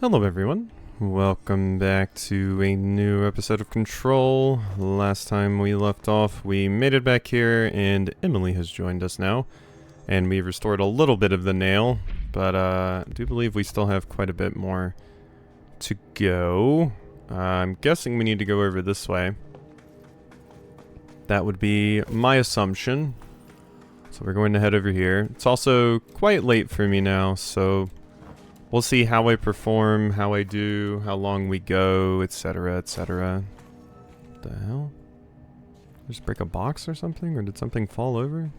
Hello everyone, welcome back to a new episode of Control. Last time we left off, we made it back here and Emily has joined us now. And we've restored a little bit of the nail, but I do believe we still have quite a bit more to go. I'm guessing we need to go over this way. That would be my assumption. So we're going to head over here. It's also quite late for me now, so we'll see how I perform, how I do, how long we go, etc., etc. What the hell? Just break a box or something? Or did something fall over?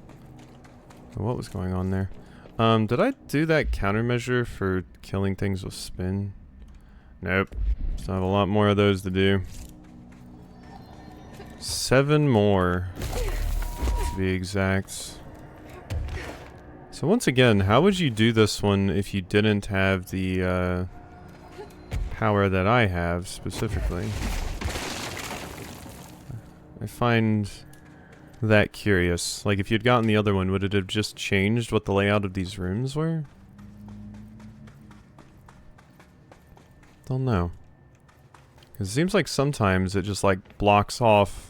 Or what was going on there? Did I do that countermeasure for killing things with spin? Nope. Still have a lot more of those to do. 7 more, to be exact. So once again, how would you do this one if you didn't have the power that I have specifically? I find that curious. Like, if you'd gotten the other one, would it have just changed what the layout of these rooms were? Don't know. 'Cause it seems like sometimes it just like blocks off.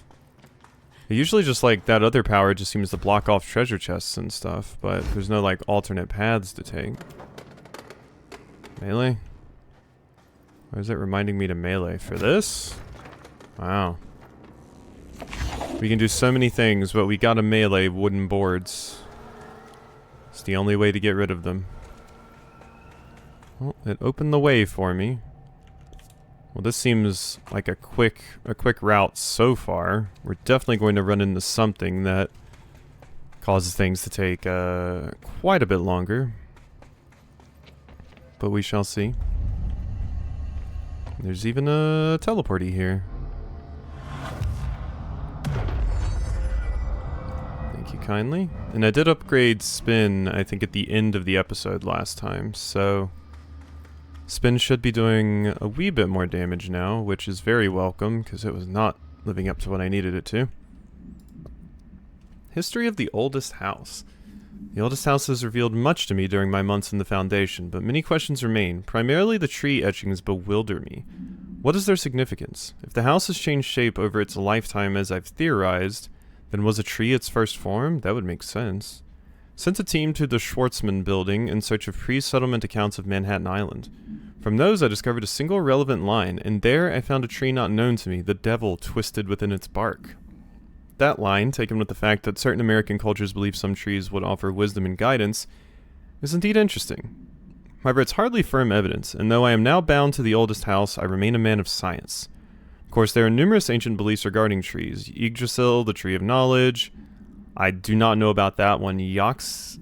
It usually just like that other power just seems to block off treasure chests and stuff, but there's no like alternate paths to take. Melee? Why is it reminding me to melee? For this? Wow. We can do so many things, but we gotta melee wooden boards. It's the only way to get rid of them. Well, it opened the way for me. Well, this seems like a quick route so far. We're definitely going to run into something that causes things to take quite a bit longer. But we shall see. There's even a teleporty here. Thank you kindly. And I did upgrade spin, I think, at the end of the episode last time, so spin should be doing a wee bit more damage now, which is very welcome, because it was not living up to what I needed it to. History of the oldest house. The oldest house has revealed much to me during my months in the Foundation, but many questions remain. Primarily the tree etchings bewilder me. What is their significance? If the house has changed shape over its lifetime as I've theorized, then was a tree its first form? That would make sense. Sent a team to the Schwartzman building in search of pre-settlement accounts of Manhattan Island. From those I discovered a single relevant line, and there I found a tree not known to me, the devil twisted within its bark. That line, taken with the fact that certain American cultures believe some trees would offer wisdom and guidance, is indeed interesting. However, it's hardly firm evidence, and though I am now bound to the oldest house, I remain a man of science. Of course, there are numerous ancient beliefs regarding trees. Yggdrasil, the tree of knowledge. I do not know about that one. Yox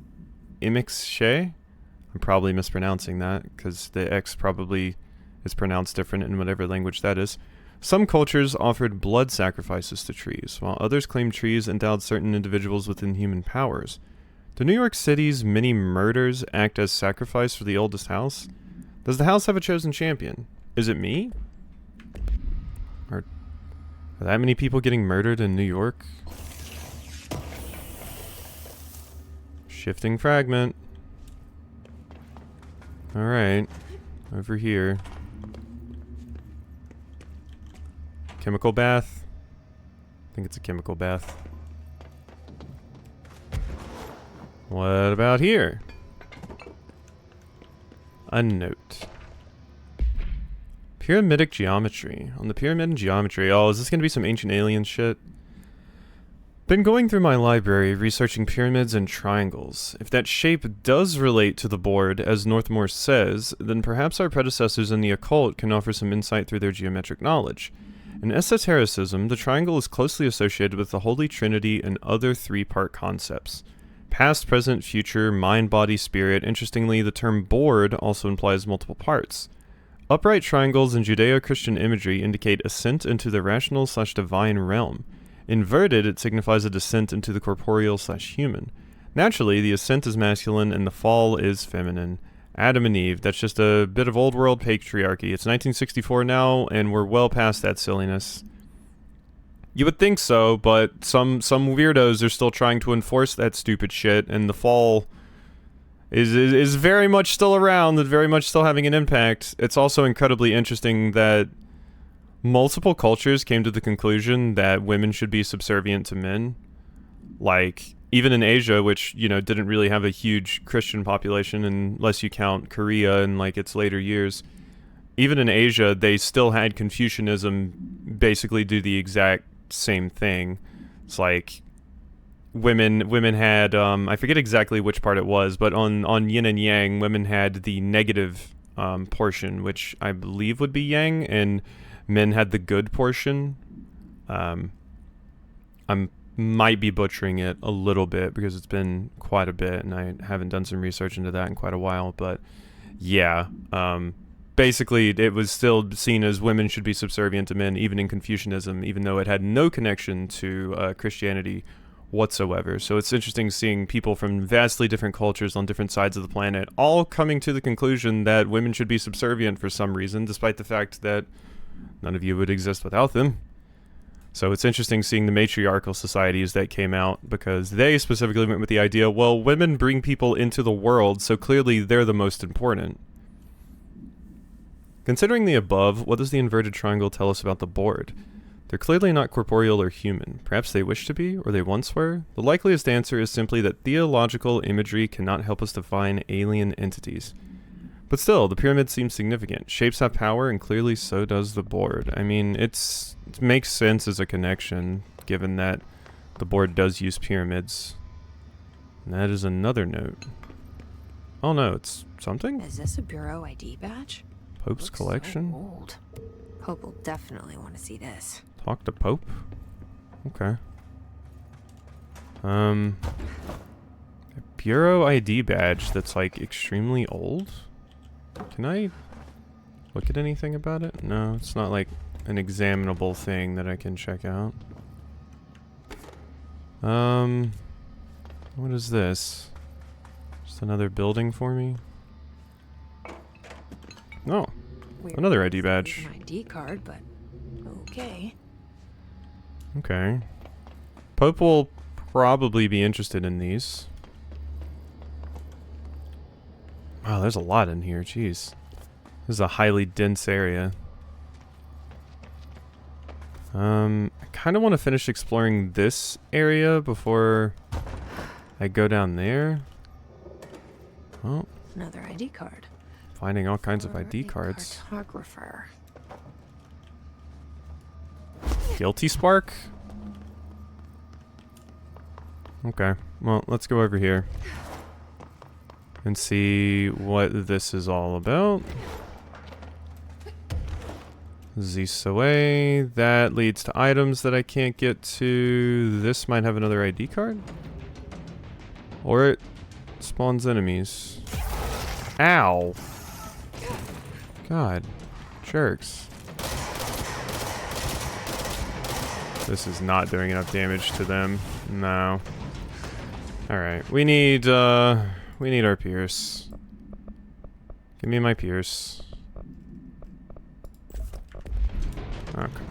Imixshe? I'm probably mispronouncing that, because the X probably is pronounced different in whatever language that is. Some cultures offered blood sacrifices to trees, while others claimed trees endowed certain individuals with inhuman powers. Do New York City's many murders act as sacrifice for the oldest house? Does the house have a chosen champion? Is it me? Are that many people getting murdered in New York? Shifting fragment. Alright. Over here. Chemical bath. I think it's a chemical bath. What about here? A note. Pyramidic geometry. On the pyramid and geometry. Oh, is this gonna be some ancient alien shit? Been going through my library, researching pyramids and triangles. If that shape does relate to the board, as Northmore says, then perhaps our predecessors in the occult can offer some insight through their geometric knowledge. In esotericism, the triangle is closely associated with the Holy Trinity and other three-part concepts. Past, present, future, mind, body, spirit. Interestingly, the term board also implies multiple parts. Upright triangles in Judeo-Christian imagery indicate ascent into the rational/divine realm. Inverted, it signifies a descent into the corporeal/human. Naturally, the ascent is masculine and the fall is feminine. Adam and Eve, that's just a bit of old world patriarchy. It's 1964 now, and we're well past that silliness. You would think so, but some weirdos are still trying to enforce that stupid shit, and the fall is very much still around and very much still having an impact. It's also incredibly interesting that multiple cultures came to the conclusion that women should be subservient to men. Like, even in Asia, which, you know, didn't really have a huge Christian population unless you count Korea in, like, its later years. Even in Asia, they still had Confucianism basically do the exact same thing. It's like women had, I forget exactly which part it was, but on yin and yang, women had the negative portion, which I believe would be yang, and men had the good portion. I'm might be butchering it a little bit because it's been quite a bit and I haven't done some research into that in quite a while, but yeah, basically it was still seen as women should be subservient to men even in Confucianism, even though it had no connection to Christianity whatsoever. So it's interesting seeing people from vastly different cultures on different sides of the planet all coming to the conclusion that women should be subservient for some reason, despite the fact that none of you would exist without them. So it's interesting seeing the matriarchal societies that came out, because they specifically went with the idea, well, women bring people into the world, so clearly they're the most important. Considering the above, what does the inverted triangle tell us about the board? They're clearly not corporeal or human. Perhaps they wish to be, or they once were? The likeliest answer is simply that theological imagery cannot help us define alien entities. But still, the pyramid seems significant. Shapes have power, and clearly so does the board. I mean, it makes sense as a connection, given that the board does use pyramids. And that is another note. Oh no, it's something? Is this a Bureau ID badge? Pope's Looks collection? so old. Pope will definitely want to see this. Talk to Pope? Okay. A Bureau ID badge that's like extremely old? Can I look at anything about it? No, it's not like an examinable thing that I can check out. What is this? Just another building for me? Oh, another ID badge. An ID card, but okay. Okay. Pope will probably be interested in these. Wow, there's a lot in here. Jeez. This is a highly dense area. I kind of want to finish exploring this area before I go down there. Oh. Another ID card. Finding all kinds of ID cards. Cartographer. Guilty Spark? Okay. Well, let's go over here and see what this is all about. Zisoe. That leads to items that I can't get to. This might have another ID card. Or it spawns enemies. Ow. God. Jerks. This is not doing enough damage to them. No. Alright. We need our Pierce. Give me my Pierce. Okay.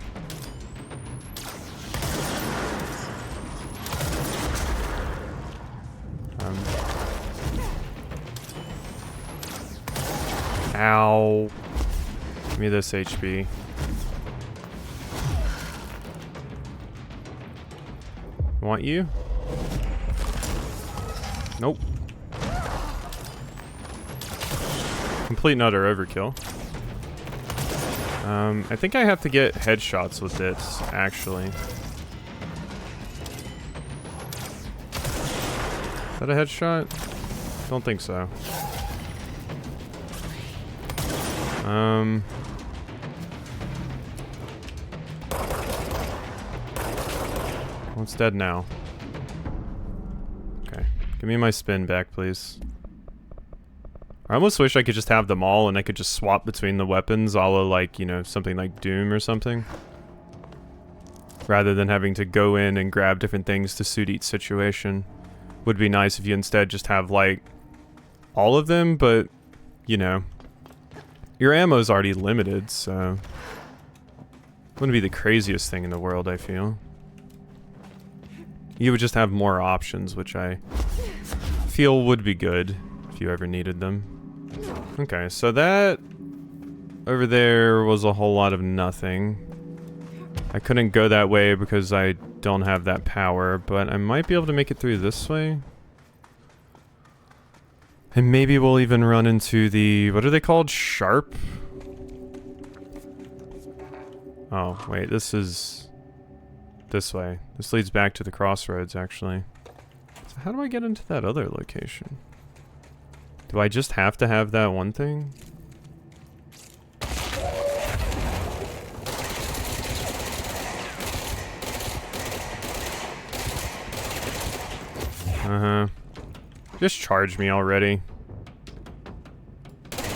Ow. Give me this HP. Want you? Nope. Complete and utter overkill. I think I have to get headshots with this, actually. Is that a headshot? Don't think so. Well, it's dead now. Okay. Give me my spin back, please. I almost wish I could just have them all and I could just swap between the weapons, a la like, you know, something like Doom or something. Rather than having to go in and grab different things to suit each situation. Would be nice if you instead just have, like, all of them, but, you know, your ammo's already limited, so... Wouldn't be the craziest thing in the world, I feel. You would just have more options, which I feel would be good. if you ever needed them. Okay, so that over there was a whole lot of nothing. I couldn't go that way because I don't have that power, but I might be able to make it through this way. And maybe we'll even run into the, what are they called? Sharp? Oh, wait, this is this way. This leads back to the crossroads, actually. So how do I get into that other location? Do I just have to have that one thing? Uh-huh. Just charge me already.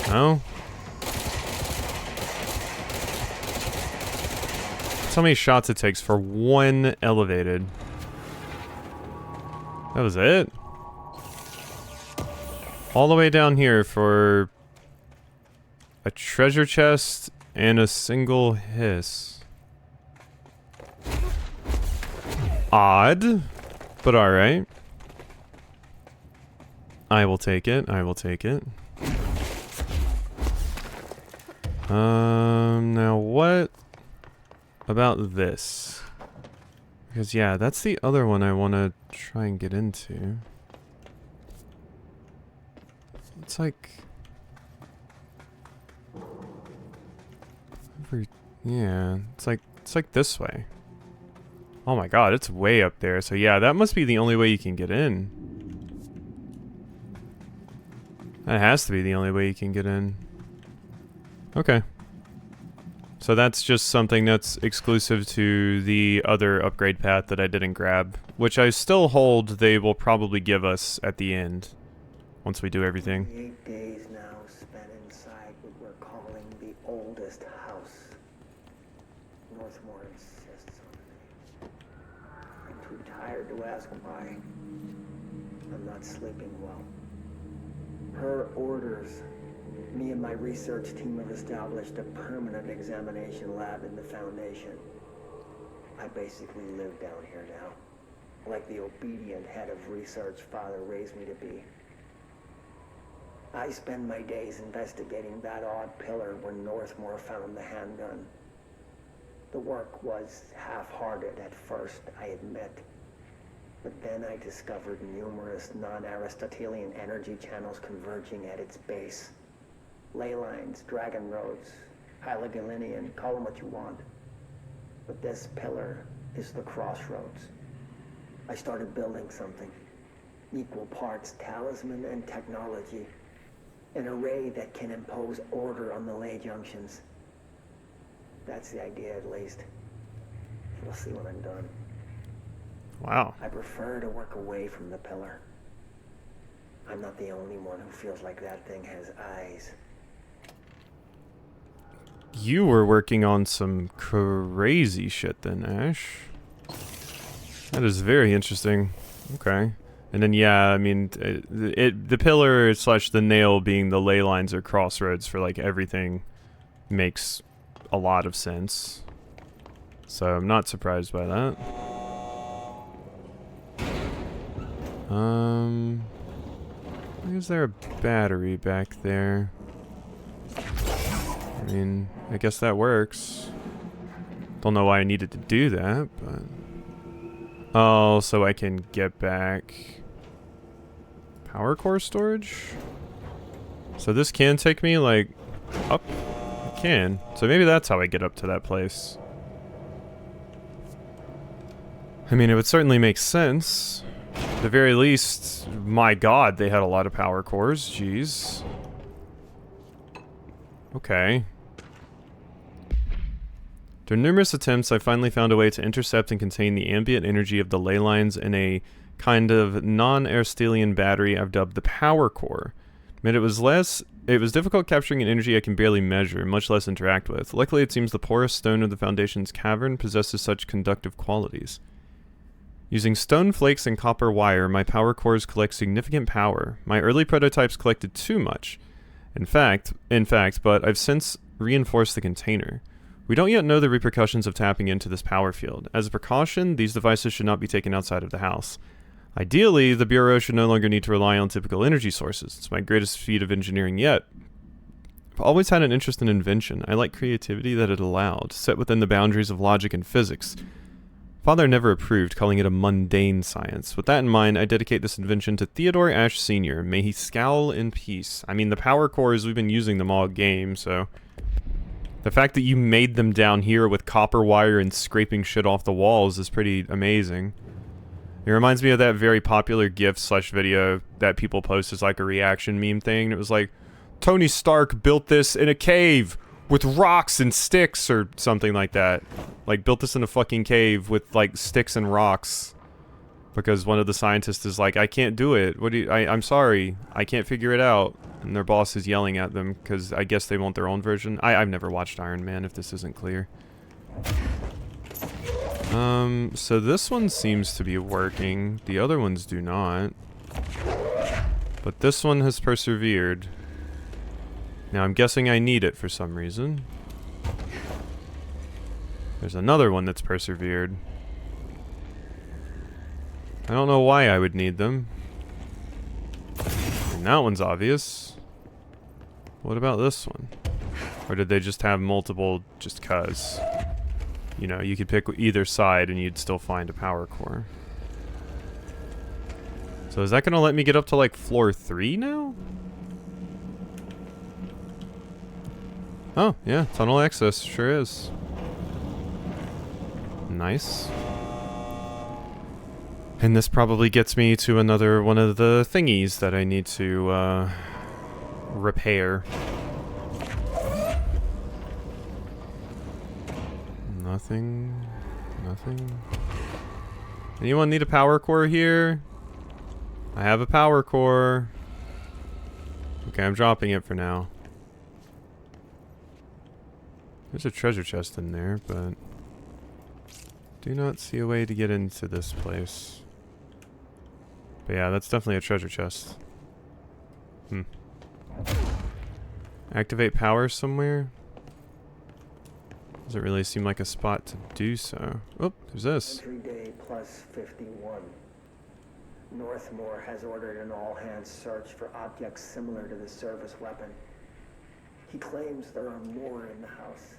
No? That's how many shots it takes for one elevated. That was it? All the way down here for a treasure chest and a single hiss. Odd, but alright. I will take it. I will take it. Now what about this? Because yeah, that's the other one I want to try and get into. It's like... yeah, it's like this way. Oh my god, it's way up there. So yeah, that must be the only way you can get in. That has to be the only way you can get in. Okay. So that's just something that's exclusive to the other upgrade path that I didn't grab, which I still hold they will probably give us at the end, once we do everything. 8 days now spent inside what we're calling the oldest house. Northmore insists on it. I'm too tired to ask why. I'm not sleeping well. Her orders. Me and my research team have established a permanent examination lab in the Foundation. I basically live down here now, like the obedient head of research Father raised me to be. I spend my days investigating that odd pillar where Northmore found the handgun. The work was half-hearted at first, I admit. But then I discovered numerous non-Aristotelian energy channels converging at its base. Ley lines, dragon roads, Hyligalinian, call them what you want. But this pillar is the crossroads. I started building something. Equal parts talisman and technology. An array that can impose order on the ley junctions. That's the idea, at least. We'll see when I'm done. Wow. I prefer to work away from the pillar. I'm not the only one who feels like that thing has eyes. You were working on some crazy shit then, Ash. That is very interesting. Okay. And then, yeah, I mean, the pillar slash the nail being the ley lines or crossroads for, like, everything makes a lot of sense. So I'm not surprised by that. Is there a battery back there? I mean, I guess that works. Don't know why I needed to do that, but... oh, so I can get back... power core storage? So this can take me, like, up? It can. So maybe that's how I get up to that place. I mean, it would certainly make sense. At the very least, my god, they had a lot of power cores. Jeez. Okay. After numerous attempts, I finally found a way to intercept and contain the ambient energy of the ley lines in a kind of non-Aristotelian battery I've dubbed the power core. It was difficult capturing an energy I can barely measure, much less interact with. Luckily, it seems the porous stone of the Foundation's cavern possesses such conductive qualities. Using stone flakes and copper wire, my power cores collect significant power. My early prototypes collected too much. In fact, but I've since reinforced the container. We don't yet know the repercussions of tapping into this power field. As a precaution, these devices should not be taken outside of the house. Ideally, the Bureau should no longer need to rely on typical energy sources. It's my greatest feat of engineering yet. I've always had an interest in invention. I like creativity that it allowed, set within the boundaries of logic and physics. Father never approved, calling it a mundane science. With that in mind, I dedicate this invention to Theodore Ashe Sr. May he scowl in peace. I mean, the power cores, we've been using them all game, so... The fact that you made them down here with copper wire and scraping shit off the walls is pretty amazing. It reminds me of that very popular GIF/video that people post as like a reaction meme thing. It was like, Tony Stark built this in a cave with rocks and sticks or something like that. Like, built this in a fucking cave with like sticks and rocks. Because one of the scientists is like, I can't do it. What do you, I'm sorry. I can't figure it out. And their boss is yelling at them because I guess they want their own version. I've never watched Iron Man, if this isn't clear. So this one seems to be working. The other ones do not. But this one has persevered. Now I'm guessing I need it for some reason. There's another one that's persevered. I don't know why I would need them. And that one's obvious. What about this one? Or did they just have multiple just cuz? You know, you could pick either side and you'd still find a power core. So is that gonna let me get up to like floor 3 now? Oh, yeah, tunnel access, sure is. Nice. And this probably gets me to another one of the thingies that I need to, repair. Nothing. Nothing. Anyone need a power core here? I have a power core. Okay, I'm dropping it for now. There's a treasure chest in there, but... do not see a way to get into this place. But yeah, that's definitely a treasure chest. Activate power somewhere? Doesn't really seem like a spot to do so. Oh, there's this. Entry day plus 51. Northmore has ordered an all-hands search for objects similar to the service weapon. He claims there are more in the house,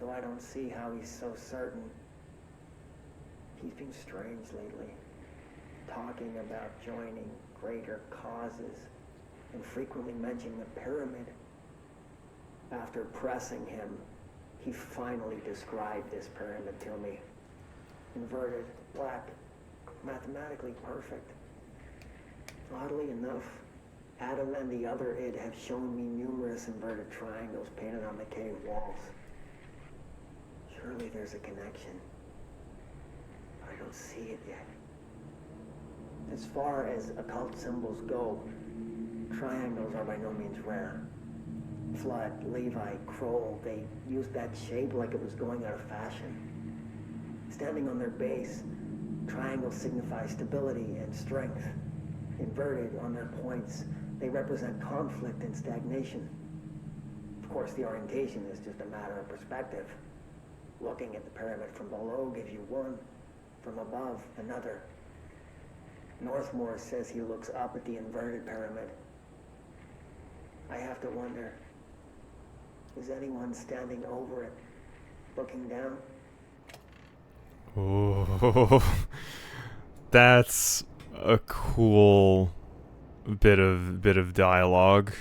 though I don't see how he's so certain. He's been strange lately, talking about joining greater causes, and frequently mentioning the pyramid. After pressing him, he finally described this pyramid to me. Inverted, black, mathematically perfect. Oddly enough, Adam and the other id have shown me numerous inverted triangles painted on the cave walls. Surely there's a connection. But I don't see it yet. As far as occult symbols go, triangles are by no means rare. Flood, Levi, Kroll, they used that shape like it was going out of fashion. Standing on their base, triangles signify stability and strength. Inverted on their points, they represent conflict and stagnation. Of course, the orientation is just a matter of perspective. Looking at the pyramid from below gives you one, from above another. Northmore says he looks up at the inverted pyramid. I have to wonder, is anyone standing over it, looking down? Oh, that's a cool bit of dialogue.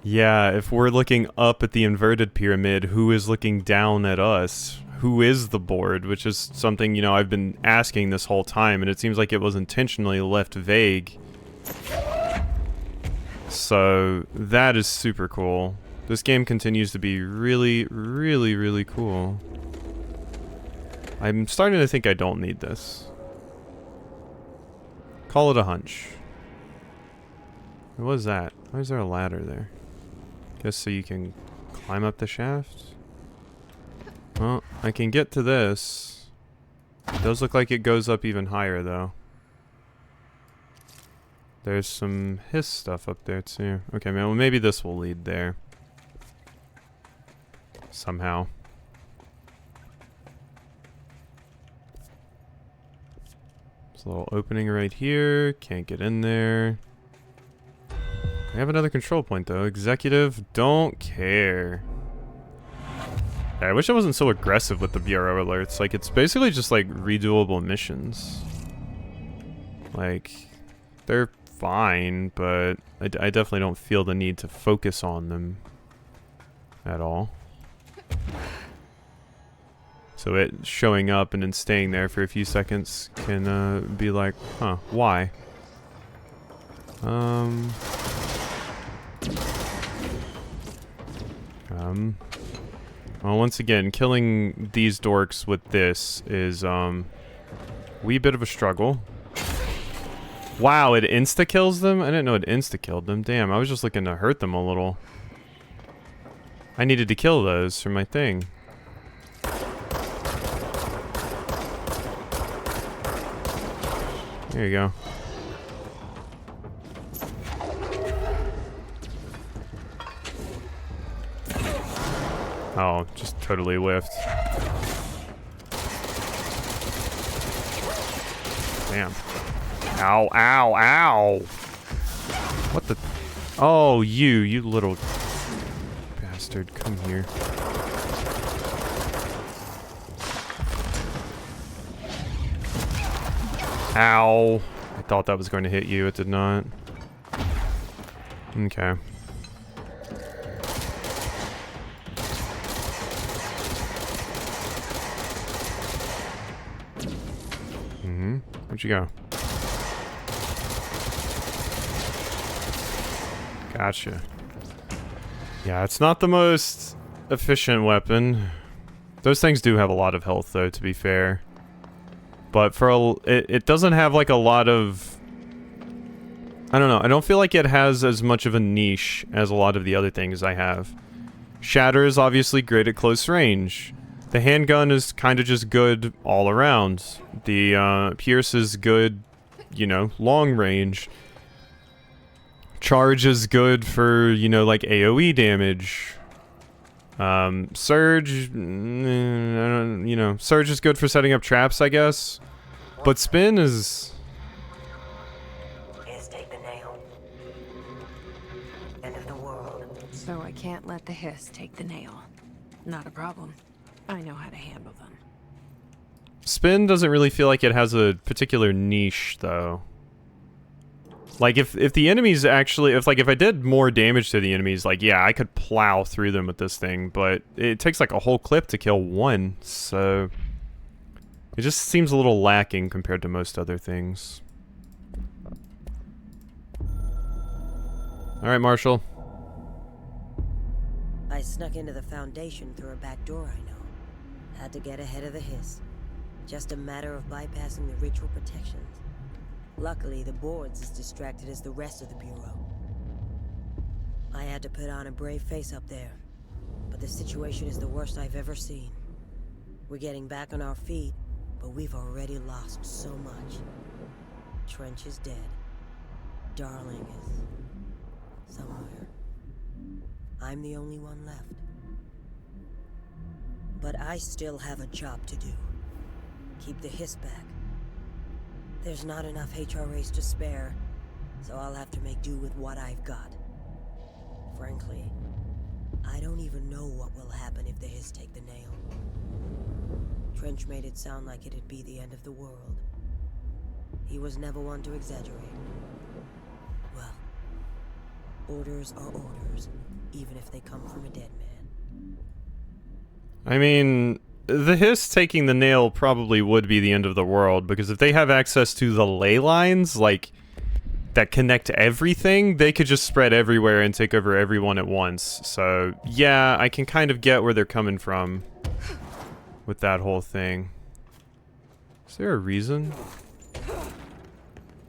Yeah, if we're looking up at the inverted pyramid, who is looking down at us? Who is the board? Which is something, you know, I've been asking this whole time, and it seems like it was intentionally left vague. So, that is super cool. This game continues to be really, really, really cool. I'm starting to think I don't need this. Call it a hunch. What was that? Why is there a ladder there? Guess so you can climb up the shaft? Well, I can get to this. It does look like it goes up even higher, though. There's some hiss stuff up there, too. Okay, man, well, maybe this will lead there. Somehow. So a little opening right here. Can't get in there. I have another control point though. Executive, don't care. Yeah, I wish I wasn't so aggressive with the bureau alerts. Like, it's basically just like redoable missions. Like, they're fine, but I definitely don't feel the need to focus on them at all. So it showing up and then staying there for a few seconds can be like, huh, why? Well, once again, killing these dorks with this is wee bit of a struggle. Wow, it insta-kills them? I didn't know it insta-killed them. Damn, I was just looking to hurt them a little. I needed to kill those for my thing. There you go. Oh, just totally whiffed. Damn. Ow, ow, ow! What the? Oh, you little bastard. Come here. Ow. I thought that was going to hit you. It did not. Okay. Where'd you go? Gotcha. Yeah, it's not the most efficient weapon. Those things do have a lot of health, though, to be fair. But for it doesn't have like a lot of... I don't know. I don't feel like it has as much of a niche as a lot of the other things I have. Shatter is obviously great at close range. The handgun is kind of just good all around. The Pierce is good, you know, long range. Charge is good for, you know, like AoE damage. Surge, you know, Surge is good for setting up traps, I guess. But Spin is... Take the nail. End of the world. So I can't let the hiss take the nail. Not a problem. I know how to handle them. Spin doesn't really feel like it has a particular niche, though. Like, if the enemies actually... If I did more damage to the enemies, like, yeah, I could plow through them with this thing, but it takes, like, a whole clip to kill one, so... It just seems a little lacking compared to most other things. Alright, Marshall. I snuck into the Foundation through a back door, I know. Had to get ahead of the hiss. Just a matter of bypassing the ritual protections. Luckily, the board's as distracted as the rest of the Bureau. I had to put on a brave face up there, but the situation is the worst I've ever seen. We're getting back on our feet, but we've already lost so much. Trench is dead. Darling is... somewhere. I'm the only one left. But I still have a job to do. Keep the hiss back. There's not enough HRAs to spare, so I'll have to make do with what I've got. Frankly, I don't even know what will happen if the hiss take the nail. Trench made it sound like it'd be the end of the world. He was never one to exaggerate. Well, orders are orders, even if they come from a dead man. I mean, the hiss taking the nail probably would be the end of the world, because if they have access to the ley lines, like, that connect everything, they could just spread everywhere and take over everyone at once. So, yeah, I can kind of get where they're coming from with that whole thing. Is there a reason?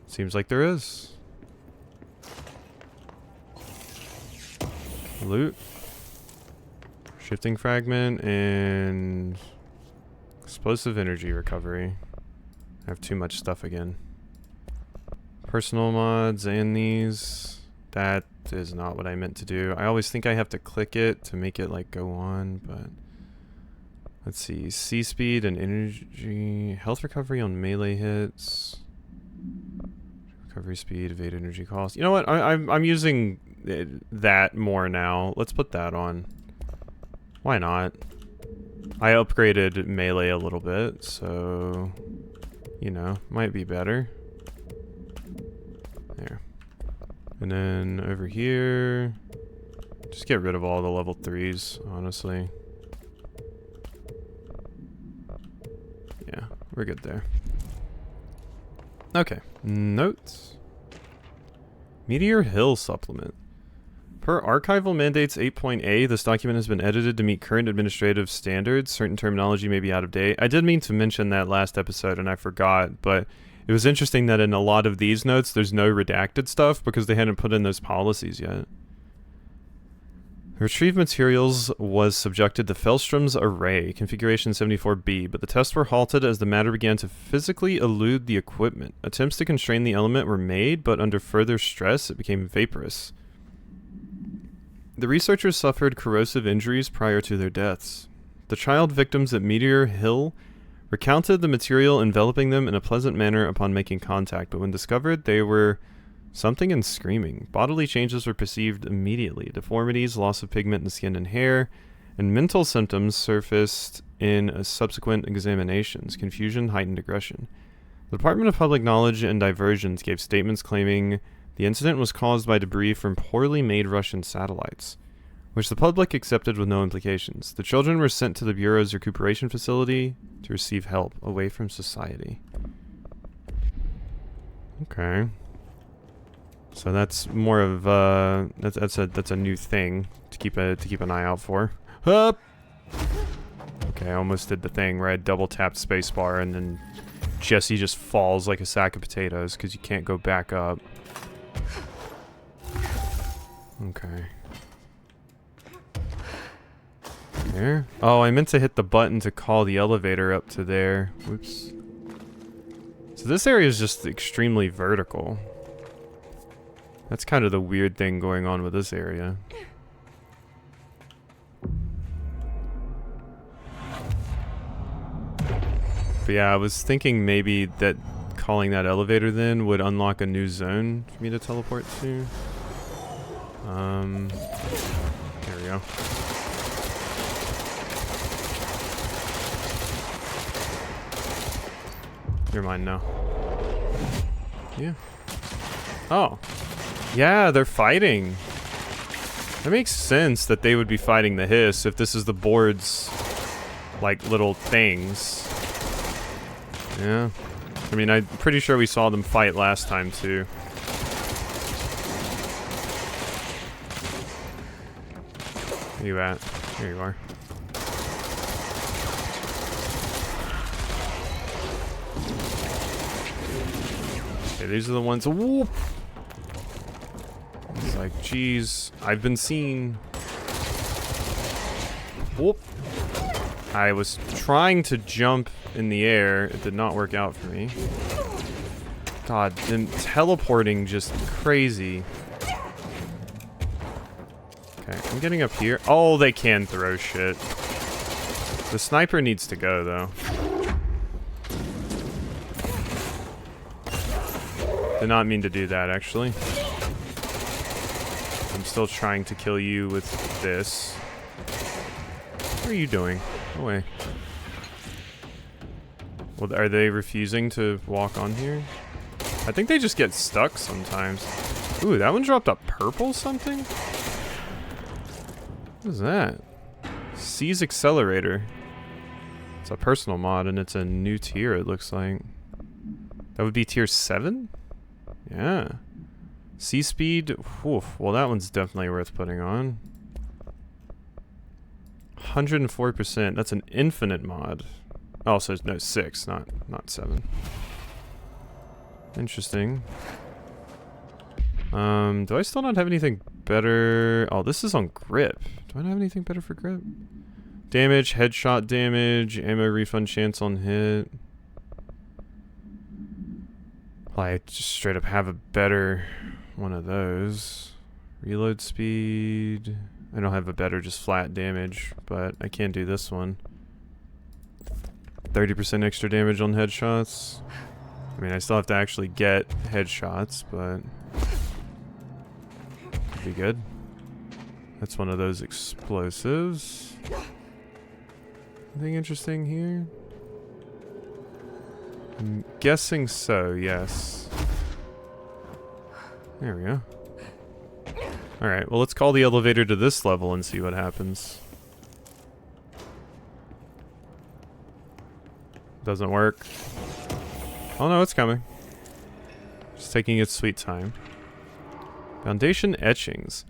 Seems like there is. Loot. Shifting fragment and explosive energy recovery. I have too much stuff again. Personal mods and these. That is not what I meant to do. I always think I have to click it to make it like go on, but let's see. C speed and energy, health recovery on melee hits. Recovery speed, evade energy cost. You know what? I'm using that more now. Let's put that on. Why not? I upgraded melee a little bit, so you know, might be better. There. And then over here, just get rid of all the level 3s, honestly. Yeah, we're good there. Okay, notes. Meteor Hill supplement. Per Archival Mandates 8.A, this document has been edited to meet current administrative standards. Certain terminology may be out of date. I did mean to mention that last episode and I forgot, but it was interesting that in a lot of these notes there's no redacted stuff because they hadn't put in those policies yet. Retrieved materials was subjected to Fellstrom's array, configuration 74B, but the tests were halted as the matter began to physically elude the equipment. Attempts to constrain the element were made, but under further stress, it became vaporous. The researchers suffered corrosive injuries prior to their deaths. The child victims at Meteor Hill recounted the material enveloping them in a pleasant manner upon making contact, but when discovered, they were something and screaming. Bodily changes were perceived immediately. Deformities, loss of pigment in skin and hair, and mental symptoms surfaced in subsequent examinations. Confusion, heightened aggression. The Department of Public Knowledge and Diversions gave statements claiming the incident was caused by debris from poorly made Russian satellites, which the public accepted with no implications. The children were sent to the Bureau's recuperation facility to receive help away from society. Okay. So that's more of that's a new thing to keep an eye out for. Up. Okay, I almost did the thing where I double tapped spacebar and then Jesse just falls like a sack of potatoes because you can't go back up. Okay. There. Oh, I meant to hit the button to call the elevator up to there. Whoops. So this area is just extremely vertical. That's kind of the weird thing going on with this area. But yeah, I was thinking maybe that calling that elevator then would unlock a new zone for me to teleport to. There we go. You're mine now. Yeah. Oh. Yeah, they're fighting. That makes sense that they would be fighting the Hiss if this is the board's, like, little things. Yeah. I mean, I'm pretty sure we saw them fight last time, too. Where you at? There you are. Okay, these are the ones. Whoop! It's like, geez, I've been seen. Whoop! I was trying to jump in the air. It did not work out for me. God, them teleporting just crazy. Okay, I'm getting up here. Oh, they can throw shit. The sniper needs to go, though. Did not mean to do that, actually. I'm still trying to kill you with this. What are you doing? Go away. Well, are they refusing to walk on here? I think they just get stuck sometimes. Ooh, that one dropped a purple something? What is that? Seize Accelerator. It's a personal mod and it's a new tier, it looks like. That would be tier 7? Yeah. Sea Speed. Whew, well, that one's definitely worth putting on. 104%. That's an infinite mod. Oh, so no, 6, not 7. Interesting. Do I still not have anything better? Oh, this is on grip. Do I not have anything better for grip? Damage, headshot damage, ammo refund chance on hit. Well, I just straight up have a better one of those. Reload speed. I don't have a better just flat damage, but I can do this one. 30% extra damage on headshots. I mean, I still have to actually get headshots, but could be good. That's one of those explosives. Anything interesting here? I'm guessing so, yes. There we go. Alright, well let's call the elevator to this level and see what happens. Doesn't work. Oh no, it's coming. Just taking its sweet time. Foundation etchings.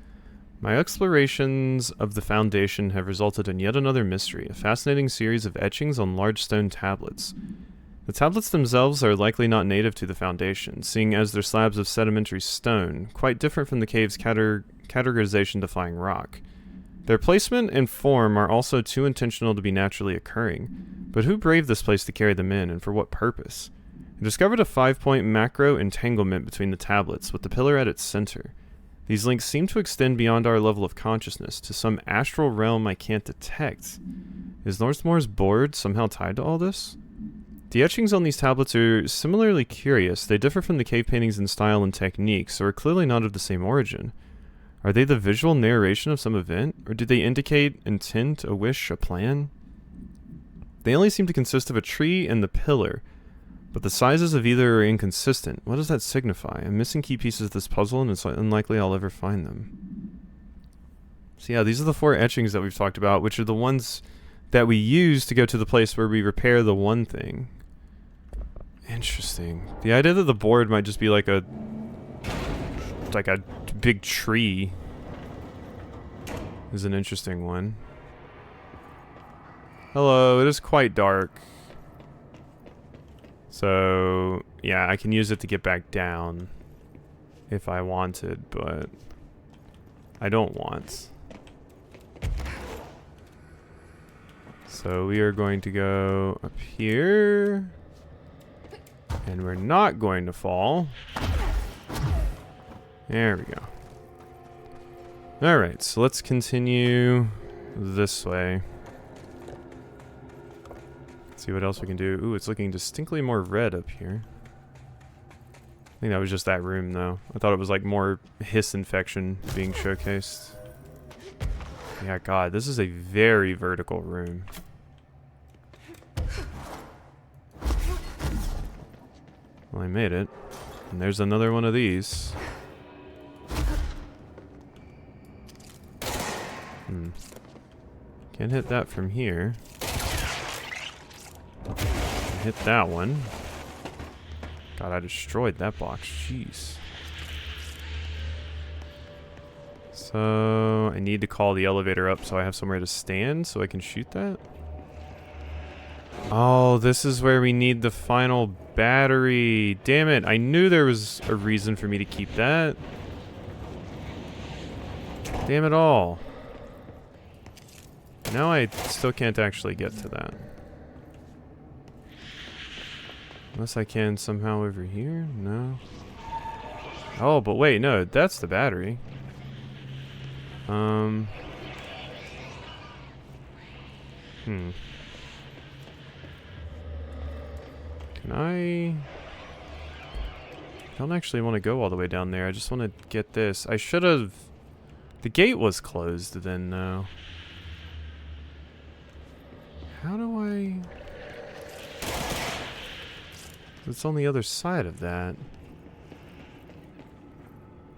My explorations of the Foundation have resulted in yet another mystery, a fascinating series of etchings on large stone tablets. The tablets themselves are likely not native to the Foundation, seeing as they're slabs of sedimentary stone, quite different from the cave's categorization-defying rock. Their placement and form are also too intentional to be naturally occurring, but who braved this place to carry them in, and for what purpose? I discovered a 5-point macro entanglement between the tablets, with the pillar at its center. These links seem to extend beyond our level of consciousness, to some astral realm I can't detect. Is Northmore's board somehow tied to all this? The etchings on these tablets are similarly curious. They differ from the cave paintings in style and technique, so are clearly not of the same origin. Are they the visual narration of some event, or do they indicate intent, a wish, a plan? They only seem to consist of a tree and the pillar, but the sizes of either are inconsistent. What does that signify? I'm missing key pieces of this puzzle, and it's unlikely I'll ever find them. So yeah, these are the 4 etchings that we've talked about, which are the ones that we use to go to the place where we repair the one thing. Interesting. The idea that the board might just be like a big tree is an interesting one. Hello, it is quite dark. So, yeah, I can use it to get back down if I wanted, but I don't want. So we are going to go up here. And we're not going to fall. There we go. Alright, so let's continue this way. See what else we can do. Ooh, it's looking distinctly more red up here. I think that was just that room, though. I thought it was like more hiss infection being showcased. Yeah, God, this is a very vertical room. Well, I made it. And there's another one of these. Can't hit that from here. Hit that one. God, I destroyed that box. Jeez. So, I need to call the elevator up so I have somewhere to stand so I can shoot that. Oh, this is where we need the final battery. Damn it. I knew there was a reason for me to keep that. Damn it all. Now I still can't actually get to that. Unless I can somehow over here? No. Oh, but wait, no, that's the battery. Can I don't actually want to go all the way down there. I just want to get this. I should have... The gate was closed then, though. How do I... It's on the other side of that.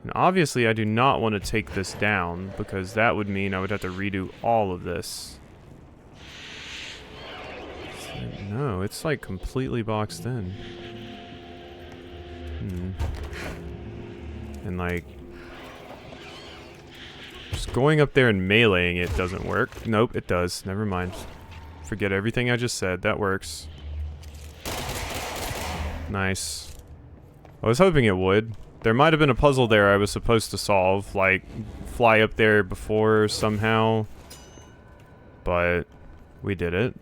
And obviously I do not want to take this down, because that would mean I would have to redo all of this. No, it's like completely boxed in. And like... Just going up there and meleeing it doesn't work. Nope, it does. Never mind. Forget everything I just said. That works. Nice. I was hoping it would. There might have been a puzzle there I was supposed to solve, like fly up there before somehow. But we did it.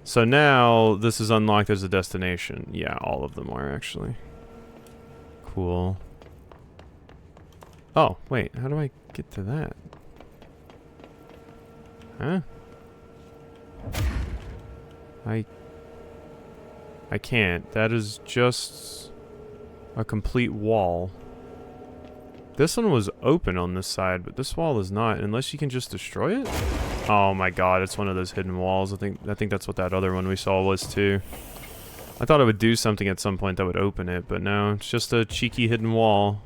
So now this is unlocked as a destination. Yeah, all of them are actually. Cool. Oh, wait, how do I get to that? Huh? I can't. That is just a complete wall. This one was open on this side, but this wall is not, unless you can just destroy it? Oh my god, it's one of those hidden walls. I think that's what that other one we saw was too. I thought it would do something at some point that would open it, but no, it's just a cheeky hidden wall.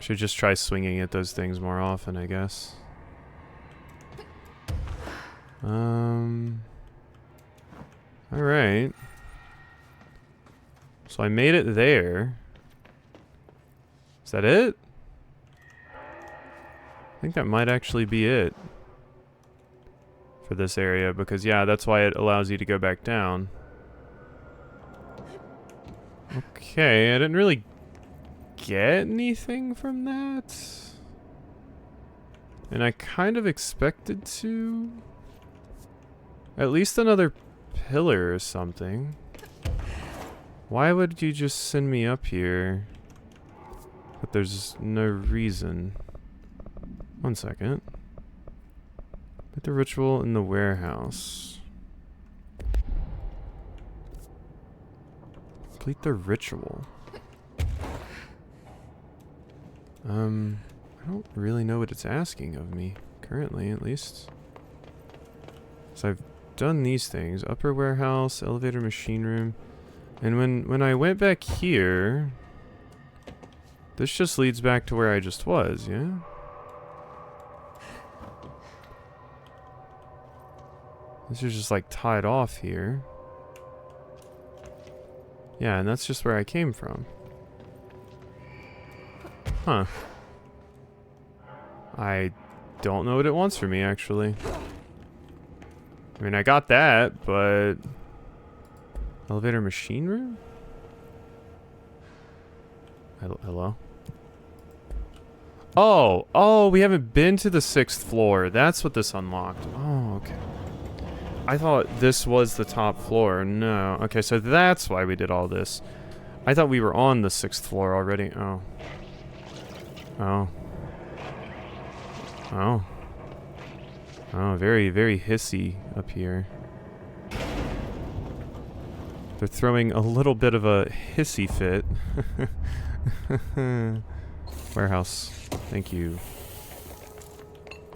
Should just try swinging at those things more often, I guess. Alright. So I made it there. Is that it? I think that might actually be it. For this area, because yeah, that's why it allows you to go back down. Okay, I didn't really get anything from that. And I kind of expected to. At least another pillar or something. Why would you just send me up here? But there's no reason. 1 second. Put the ritual in the warehouse. Complete the ritual. I don't really know what it's asking of me. Currently, at least. So I've done these things. Upper warehouse, elevator, machine room. And when I went back here... This just leads back to where I just was, yeah? This is just like tied off here. Yeah, and that's just where I came from. Huh. I don't know what it wants from me, actually. I mean, I got that, but... Elevator machine room? Hello? Oh, we haven't been to the 6th floor. That's what this unlocked. Oh, okay. I thought this was the top floor. No. Okay, so that's why we did all this. I thought we were on the 6th floor already. Oh. Oh. Oh. Oh, very, very hissy up here. They're throwing a little bit of a hissy fit. Warehouse. Thank you.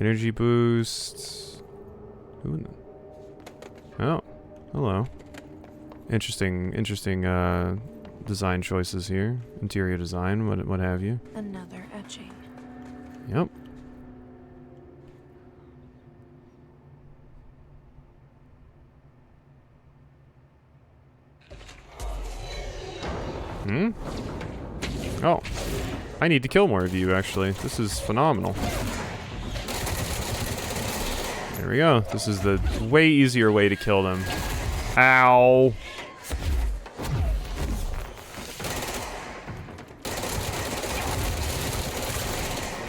Energy boost. Ooh. Oh. Hello. Interesting design choices here. Interior design, what have you. Another etching. Yep. Hmm? Oh. I need to kill more of you, actually. This is phenomenal. There we go. This is the way easier way to kill them. Ow.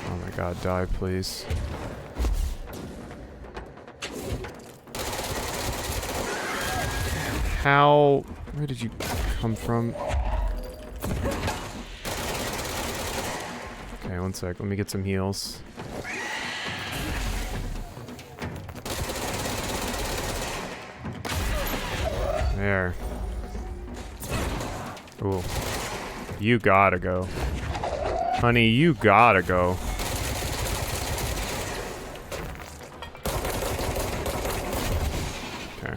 Oh my god, die, please. How... Where did you come from? Okay, 1 sec. Let me get some heals. There. Ooh. You gotta go. Honey, you gotta go. Okay.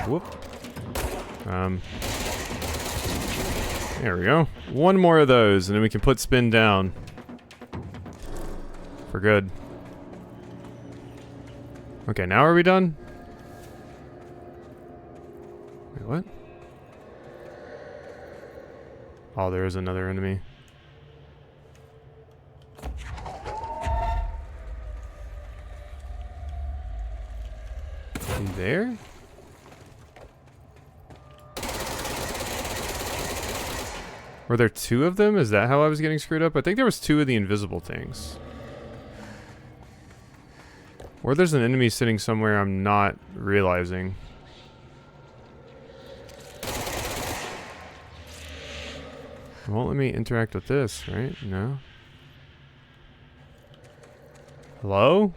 Whoop. There we go. One more of those, and then we can put Spin down. For good. Okay, now are we done? Wait, what? Oh, there is another enemy. In there? Were there 2 of them? Is that how I was getting screwed up? I think there was 2 of the invisible things. Or there's an enemy sitting somewhere I'm not realizing. It won't let me interact with this, right? No. Hello?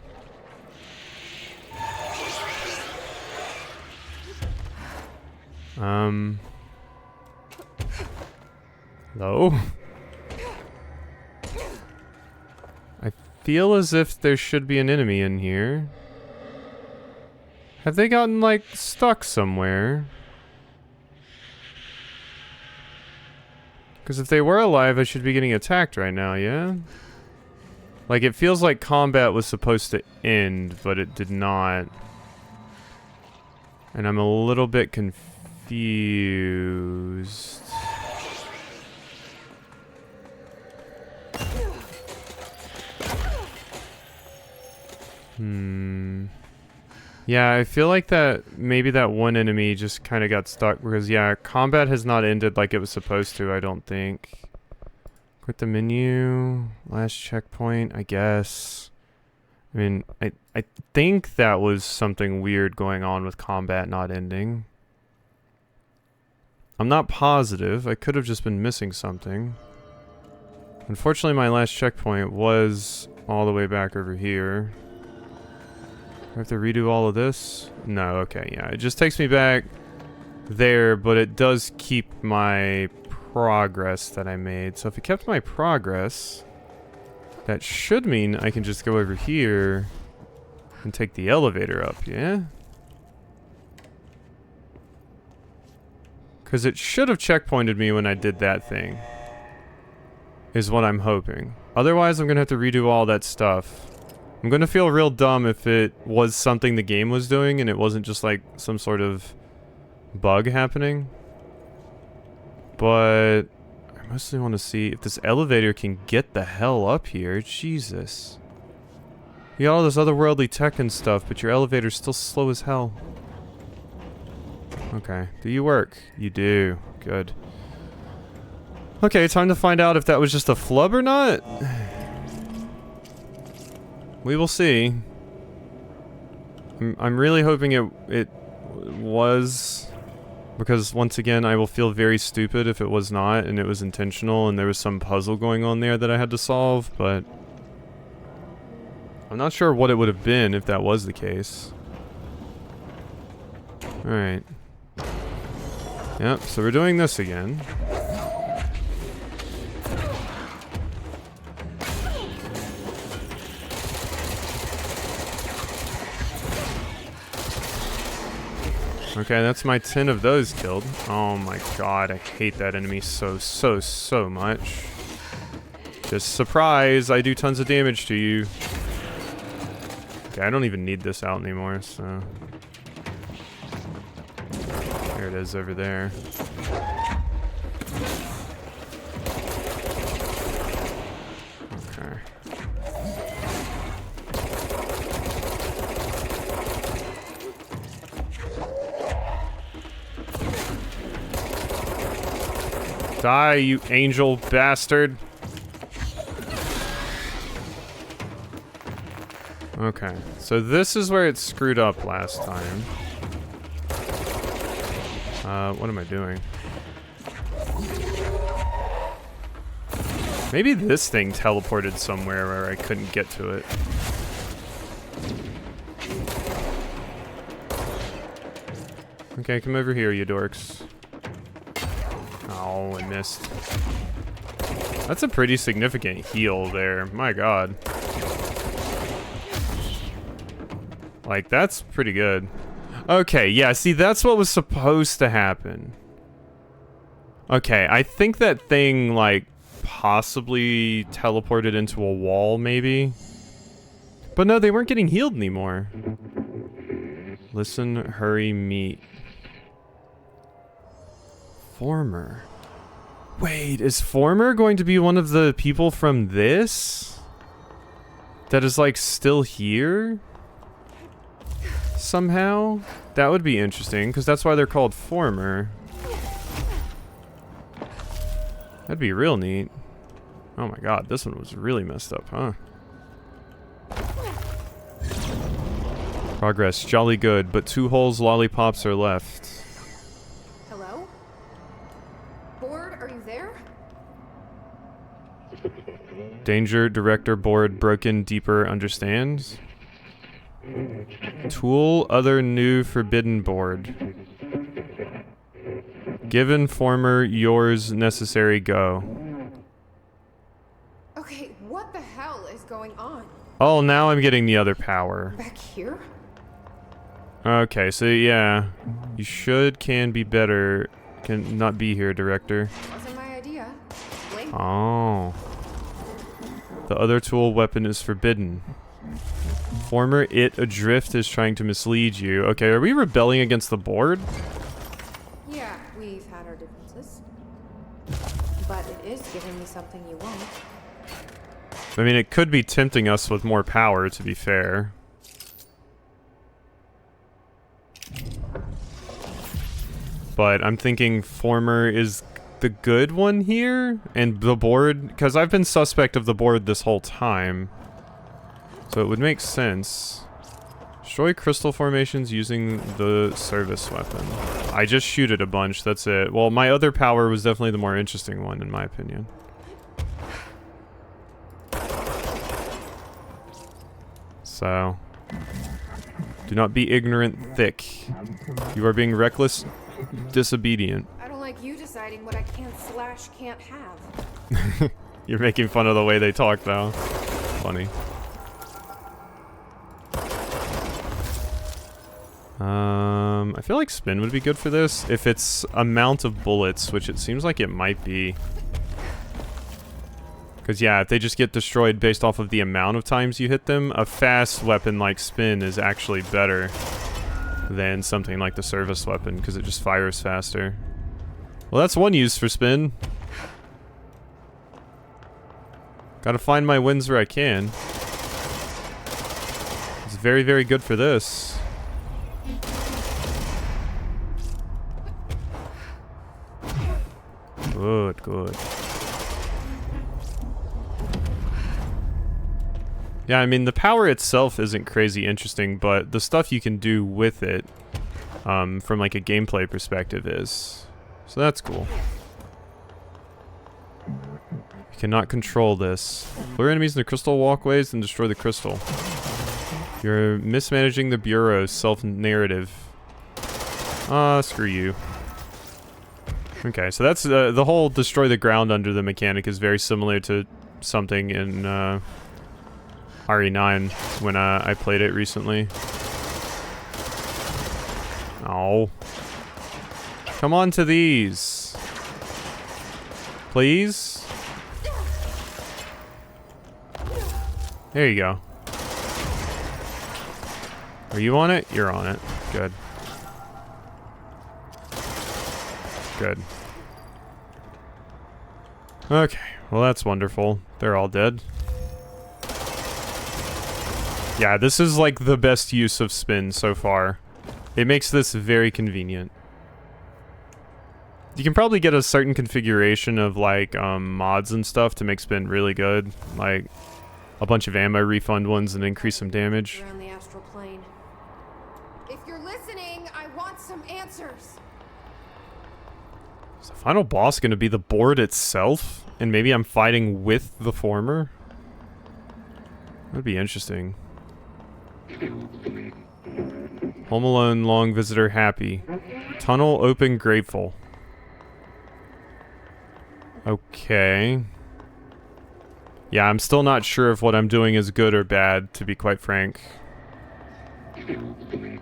Hello? I feel as if there should be an enemy in here. Have they gotten, like, stuck somewhere? Because if they were alive, I should be getting attacked right now, yeah? Like, it feels like combat was supposed to end, but it did not. And I'm a little bit confused. Yeah, I feel like that maybe that one enemy just kind of got stuck because, yeah, combat has not ended like it was supposed to, I don't think. Quit the menu. Last checkpoint, I guess. I mean, I think that was something weird going on with combat not ending. I'm not positive. I could have just been missing something. Unfortunately, my last checkpoint was all the way back over here. Do I have to redo all of this? No, okay, yeah. It just takes me back there, but it does keep my progress that I made. So if it kept my progress, that should mean I can just go over here and take the elevator up, yeah? Because it should have checkpointed me when I did that thing. Is what I'm hoping. Otherwise, I'm going to have to redo all that stuff. I'm going to feel real dumb if it was something the game was doing and it wasn't just like some sort of bug happening. But I mostly want to see if this elevator can get the hell up here. Jesus. You got all this otherworldly tech and stuff, but your elevator's still slow as hell. Okay. Do you work? You do. Good. Okay, time to find out if that was just a flub or not. We will see. I'm really hoping it was, because once again I will feel very stupid if it was not and it was intentional and there was some puzzle going on there that I had to solve, but I'm not sure what it would have been if that was the case. Alright. Yep, so we're doing this again. Okay, that's my 10 of those killed. Oh my god, I hate that enemy so much. Just surprise, I do tons of damage to you. Okay, I don't even need this out anymore, so... There it is over there. Okay. Die, you angel bastard. Okay, so this is where it screwed up last time. What am I doing? Maybe this thing teleported somewhere where I couldn't get to it. Okay, come over here, you dorks. Oh, I missed. That's a pretty significant heal there. My god. Like, that's pretty good. Okay, yeah, see, that's what was supposed to happen. Okay, I think that thing, like, possibly teleported into a wall, maybe? But no, they weren't getting healed anymore. Listen, hurry, meet. Former. Wait, is Former going to be one of the people from this? That is, like, still here? Somehow? That would be interesting, because that's why they're called Former. That'd be real neat. Oh my god, this one was really messed up, huh? Progress, jolly good, but 2 holes lollipops are left. Hello? Board, are you there? Danger, director, board, broken, deeper, understands. Tool, other new forbidden board. Given former, yours necessary, go. Okay, what the hell is going on? Oh, now I'm getting the other power. Back here? Okay, so yeah. You can be better. Can not be here, director. Wasn't my idea. Blame me. Oh. The other tool weapon is forbidden. Former it adrift is trying to mislead you. Okay, are we rebelling against the board? Yeah, we've had our differences. But it is giving me something you want. I mean, it could be tempting us with more power, to be fair. But I'm thinking former is the good one here, and the board, because I've been suspect of the board this whole time. So it would make sense. Destroy crystal formations using the service weapon. I just shoot it a bunch, that's it. Well, my other power was definitely the more interesting one, in my opinion. So, do not be ignorant thick. You are being reckless, disobedient. I don't like you deciding what I can't have. You're making fun of the way they talk, though. Funny. I feel like spin would be good for this if it's amount of bullets, which it seems like it might be. Because yeah, if they just get destroyed based off of the amount of times you hit them, a fast weapon like spin is actually better than something like the service weapon, because it just fires faster. Well, that's one use for spin. Gotta find my wins where I can. It's very, very good for this. Good, good. Yeah, I mean, the power itself isn't crazy interesting, but the stuff you can do with it, from like a gameplay perspective is. So that's cool. You cannot control this. Lure enemies in the crystal walkways and destroy the crystal. You're mismanaging the Bureau's self-narrative. Screw you. Okay, so that's, the whole destroy the ground under the mechanic is very similar to something in, RE9 when I played it recently. Oh. Come on to these. Please? There you go. Are you on it? You're on it. Good. Good. Okay, well that's wonderful. They're all dead. Yeah, this is like the best use of spin so far. It makes this very convenient. You can probably get a certain configuration of like mods and stuff to make spin really good. Like a bunch of ammo refund ones and increase some damage. Around the astral plane. If you're listening, I want some answers. Is the final boss going to be the board itself? And maybe I'm fighting with the former? That'd be interesting. Home alone, long visitor happy. Tunnel open grateful. Okay. Yeah, I'm still not sure if what I'm doing is good or bad, to be quite frank.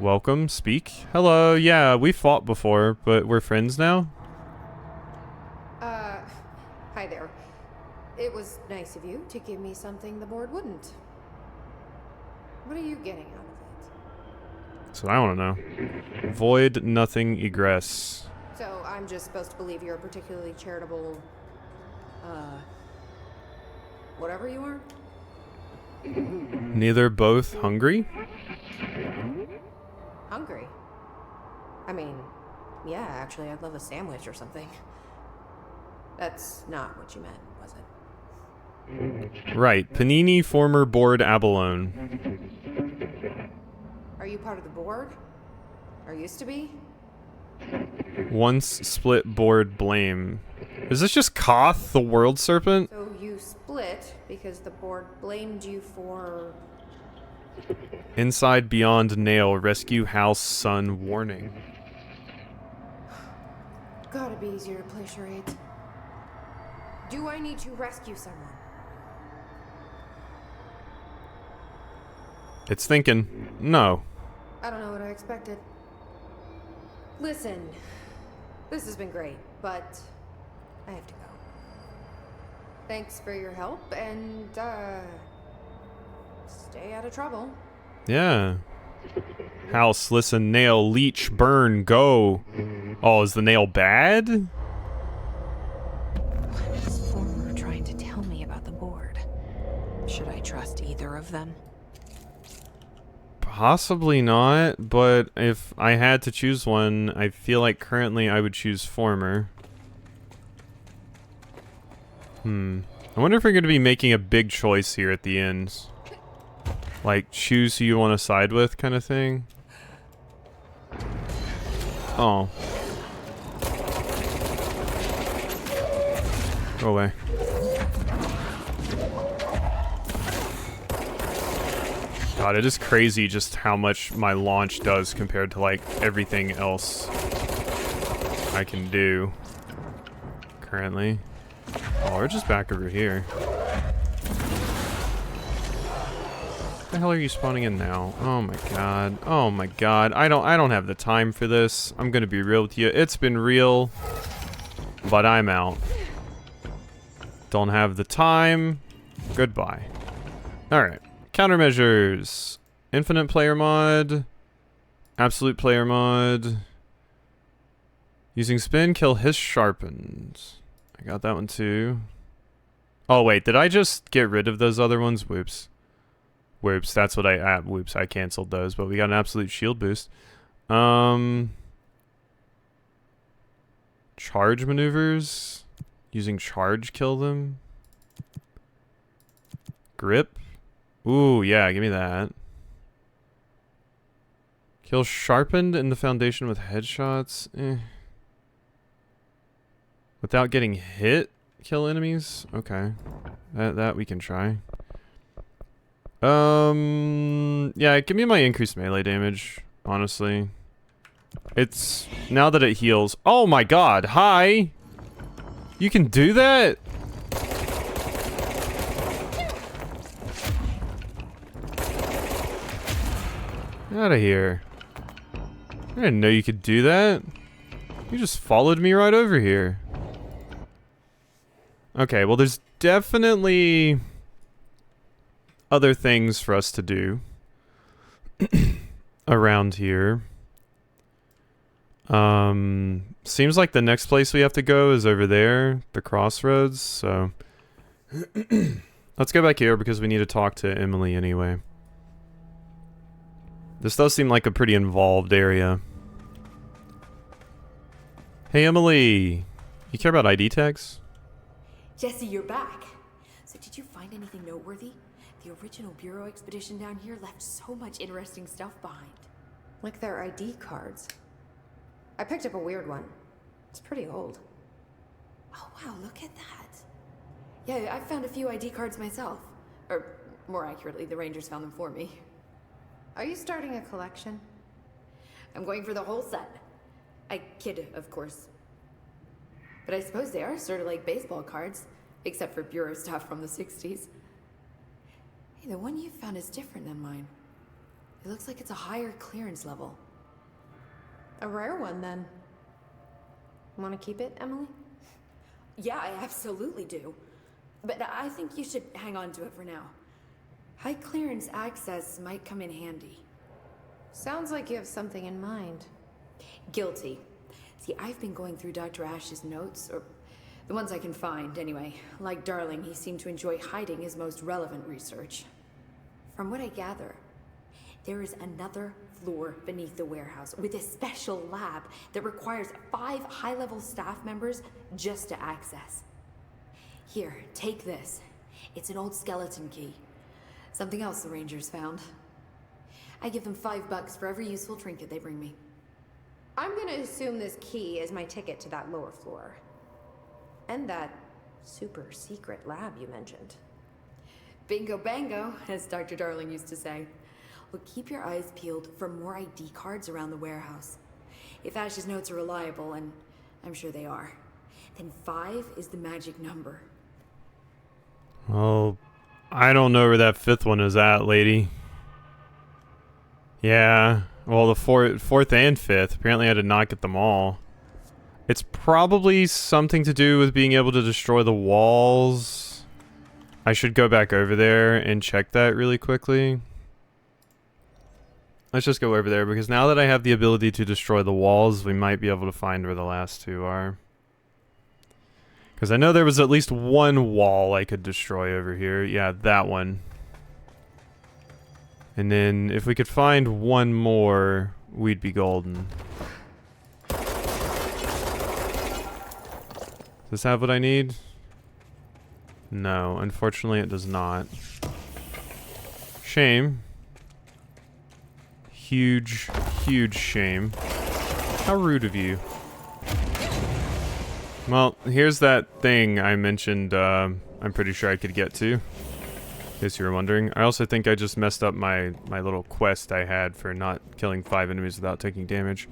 Welcome, speak. Hello, yeah, we fought before, but we're friends now? Hi there. It was nice of you to give me something the board wouldn't. What are you getting out of it? That's what I want to know. Void, nothing, egress. So I'm just supposed to believe you're a particularly charitable, whatever you are? Neither, both, hungry? Hungry? I mean, yeah, actually, I'd love a sandwich or something. That's not what you meant, was it? Right, Panini, former board abalone. Are you part of the board? Or used to be? Once split board blame. Is this just Koth, the world serpent? So you split because the board blamed you for... Inside beyond nail, rescue house, sun, warning. Gotta be easier to play charades. Do I need to rescue someone? It's thinking, no. I don't know what I expected. Listen, this has been great, but I have to go. Thanks for your help, and, stay out of trouble. Yeah. House, listen, nail, leech, burn, go. Oh, is the nail bad? What is Former trying to tell me about the board? Should I trust either of them? Possibly not, but if I had to choose one, I feel like currently I would choose Former. I wonder if we're going to be making a big choice here at the end. Like, choose who you want to side with kind of thing. Oh. Go away. God, it is crazy just how much my launch does compared to, like, everything else I can do currently. Oh, we're just back over here. What the hell are you spawning in now? Oh my god. Oh my god. I don't have the time for this. I'm gonna be real with you. It's been real, but I'm out. Don't have the time. Goodbye. Alright. Countermeasures. Infinite player mod. Absolute player mod. Using spin, kill hiss sharpened. I got that one too. Oh wait, did I just get rid of those other ones? Whoops. Whoops, that's what whoops, I canceled those, but we got an absolute shield boost. Charge maneuvers. Using charge, kill them. Grip. Ooh, yeah, give me that. Kill sharpened in the foundation with headshots. Without getting hit, kill enemies. Okay, that we can try. Yeah, give me my increased melee damage. Honestly, it's now that it heals. Oh my god! Hi, you can do that. Get out of here! I didn't know you could do that. You just followed me right over here. Okay, well there's definitely other things for us to do around here. Seems like the next place we have to go is over there, the crossroads, so let's go back here because we need to talk to Emily anyway. This does seem like a pretty involved area. Hey Emily, you care about ID tags? Jesse, you're back. So did you find anything noteworthy? The original Bureau expedition down here left so much interesting stuff behind. Like their ID cards. I picked up a weird one. It's pretty old. Oh wow, look at that. Yeah, I found a few ID cards myself. Or, more accurately, the Rangers found them for me. Are you starting a collection? I'm going for the whole set. I kid, of course. But I suppose they are sort of like baseball cards, except for Bureau stuff from the 60s. Hey, the one you found is different than mine. It looks like it's a higher clearance level. A rare one, then. Want to keep it, Emily? Yeah, I absolutely do. But I think you should hang on to it for now. High clearance access might come in handy. Sounds like you have something in mind. Guilty. See, I've been going through Dr. Ash's notes, or the ones I can find, anyway. Like Darling, he seemed to enjoy hiding his most relevant research. From what I gather, there is another floor beneath the warehouse with a special lab that requires 5 high-level staff members just to access. Here, take this. It's an old skeleton key. Something else the Rangers found. I give them $5 for every useful trinket they bring me. I'm gonna assume this key is my ticket to that lower floor. And that super secret lab you mentioned. Bingo bango, as Dr. Darling used to say. Well, keep your eyes peeled for more ID cards around the warehouse. If Ash's notes are reliable, and I'm sure they are. Then 5 is the magic number. Well, I don't know where that 5th one is at, lady. Yeah, well, the 4th and 5th. Apparently I did not get them all. It's probably something to do with being able to destroy the walls. I should go back over there and check that really quickly. Let's just go over there, because now that I have the ability to destroy the walls, we might be able to find where the last 2 are. Because I know there was at least one wall I could destroy over here. Yeah, that one. And then if we could find one more, we'd be golden. Does this have what I need? No, unfortunately it does not. Shame. Huge, huge shame. How rude of you. Well, here's that thing I mentioned I'm pretty sure I could get to. In case you were wondering. I also think I just messed up my little quest I had for not killing 5 enemies without taking damage.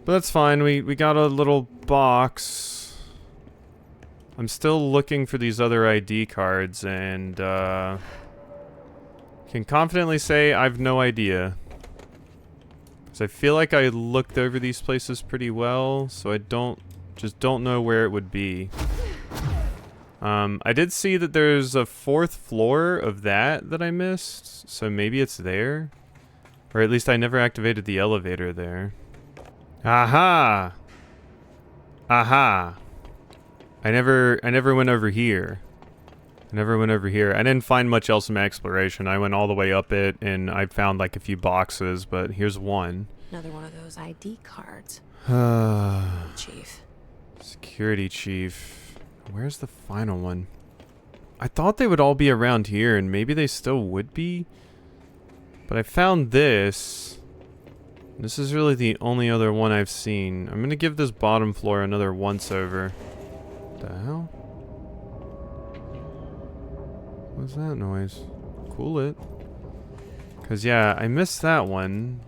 But that's fine, we got a little box. I'm still looking for these other ID cards and can confidently say I've no idea. Because I feel like I looked over these places pretty well, so I just don't know where it would be. I did see that there's a 4th floor of that I missed, so maybe it's there. Or at least I never activated the elevator there. Aha! Aha! I never went over here. I didn't find much else in my exploration. I went all the way up it, and I found like a few boxes, but here's one. Another one of those ID cards. Chief. Security chief. Where's the final one? I thought they would all be around here, and maybe they still would be. But I found this. This is really the only other one I've seen. I'm gonna give this bottom floor another once over. What the hell? What's that noise? Cool it. Cause yeah, I missed that one.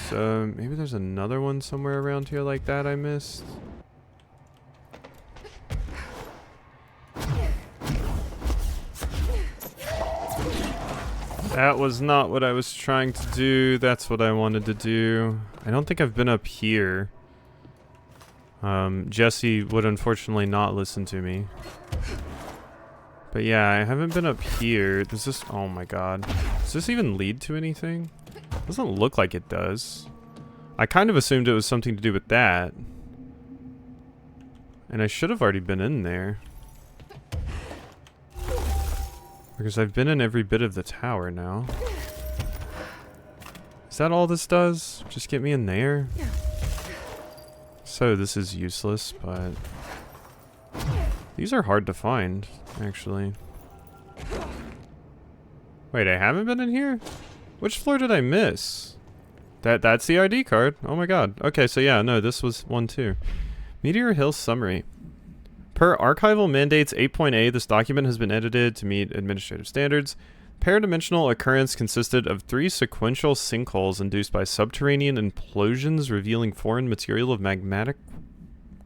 So maybe there's another one somewhere around here like that I missed. That was not what I was trying to do. That's what I wanted to do. I don't think I've been up here. Jesse would unfortunately not listen to me. But yeah, I haven't been up here. Does this... Oh my god. Does this even lead to anything? Doesn't look like it does. I kind of assumed it was something to do with that. And I should have already been in there. Because I've been in every bit of the tower now. Is that all this does? Just get me in there? So this is useless, but... These are hard to find, actually. Wait, I haven't been in here? Which floor did I miss? That's the ID card. Oh my god. Okay, so yeah, no, this was one too. Meteor Hill Summary. Per Archival Mandates 8.A, this document has been edited to meet administrative standards. Paradimensional occurrence consisted of 3 sequential sinkholes induced by subterranean implosions revealing foreign material of magmatic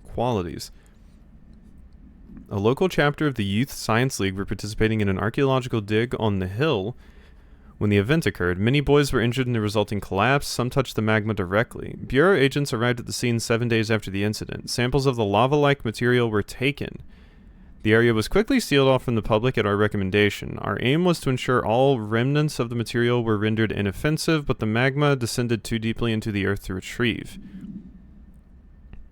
qualities. A local chapter of the Youth Science League were participating in an archaeological dig on the hill when the event occurred. Many boys were injured in the resulting collapse. Some touched the magma directly. Bureau agents arrived at the scene 7 days after the incident. Samples of the lava-like material were taken. The area was quickly sealed off from the public at our recommendation. Our aim was to ensure all remnants of the material were rendered inoffensive, but the magma descended too deeply into the earth to retrieve.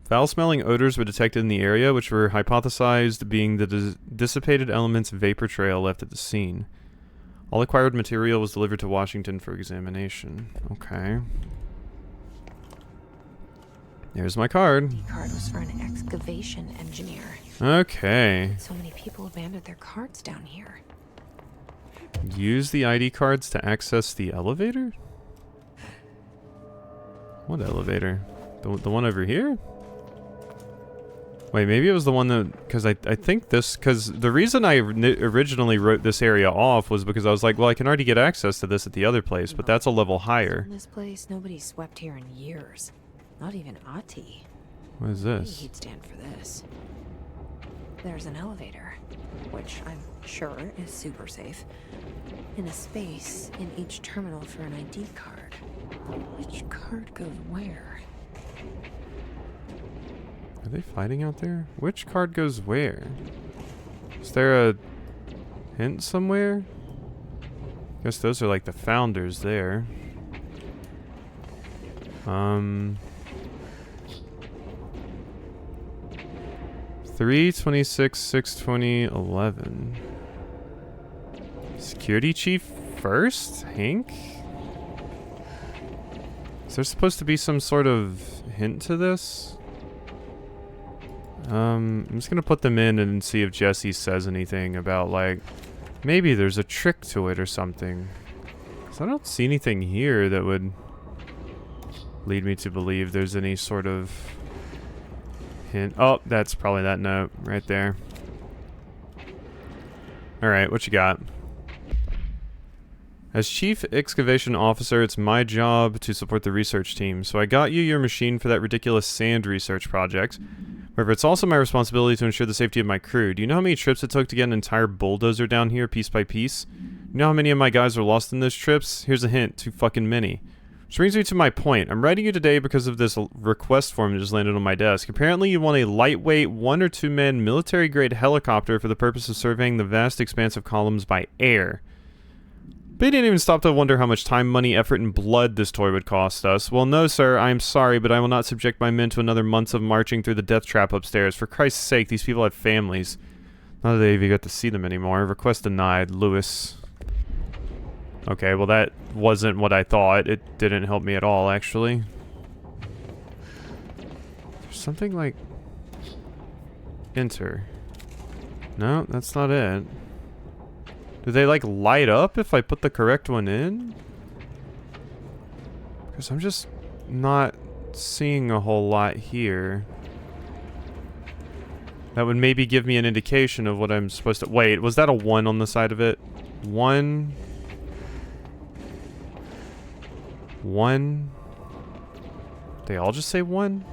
Foul-smelling odors were detected in the area, which were hypothesized being the dissipated elements vapor trail left at the scene. All acquired material was delivered to Washington for examination. Okay. There's my card. The card was for an excavation engineer. Okay. So many people abandoned their cards down here. Use the ID cards to access the elevator? What elevator? The one over here? Wait, maybe it was the one that... Because I think this... Because the reason I originally wrote this area off was because I was like, well, I can already get access to this at the other place, but that's a level higher. In this place, nobody's swept here in years. Not even Ahti. What is Maybe this? he'd stand for this. There's an elevator, which I'm sure is super safe, and a space in each terminal for an ID card. Which card goes where? Are they fighting out there? Which card goes where? Is there a hint somewhere? Guess those are like the founders there. 326 620 11. Security chief first? Hank? Is there supposed to be some sort of hint to this? I'm just gonna put them in and see if Jesse says anything about, like, maybe there's a trick to it or something. 'Cause I don't see anything here that would lead me to believe there's any sort of hint. Oh, that's probably that note right there. Alright, what you got? As Chief Excavation Officer, it's my job to support the research team, so I got you your machine for that ridiculous sand research project. However, it's also my responsibility to ensure the safety of my crew. Do you know how many trips it took to get an entire bulldozer down here piece by piece? You know how many of my guys were lost in those trips? Here's a hint, too fucking many. Which brings me to my point. I'm writing you today because of this request form that just landed on my desk. Apparently you want a lightweight 1 or 2 man military-grade helicopter for the purpose of surveying the vast expanse of columns by air. They didn't even stop to wonder how much time, money, effort, and blood this toy would cost us. Well, no, sir, I am sorry, but I will not subject my men to another months of marching through the death trap upstairs. For Christ's sake, these people have families. Not that they even get to see them anymore. Request denied, Lewis. Okay, well that wasn't what I thought. It didn't help me at all, actually. There's something like... Enter. No, that's not it. Do they, like, light up if I put the correct one in? Because I'm just not seeing a whole lot here. That would maybe give me an indication of what I'm supposed to... Wait, was that a 1 on the side of it? 1... 1... They all just say 1?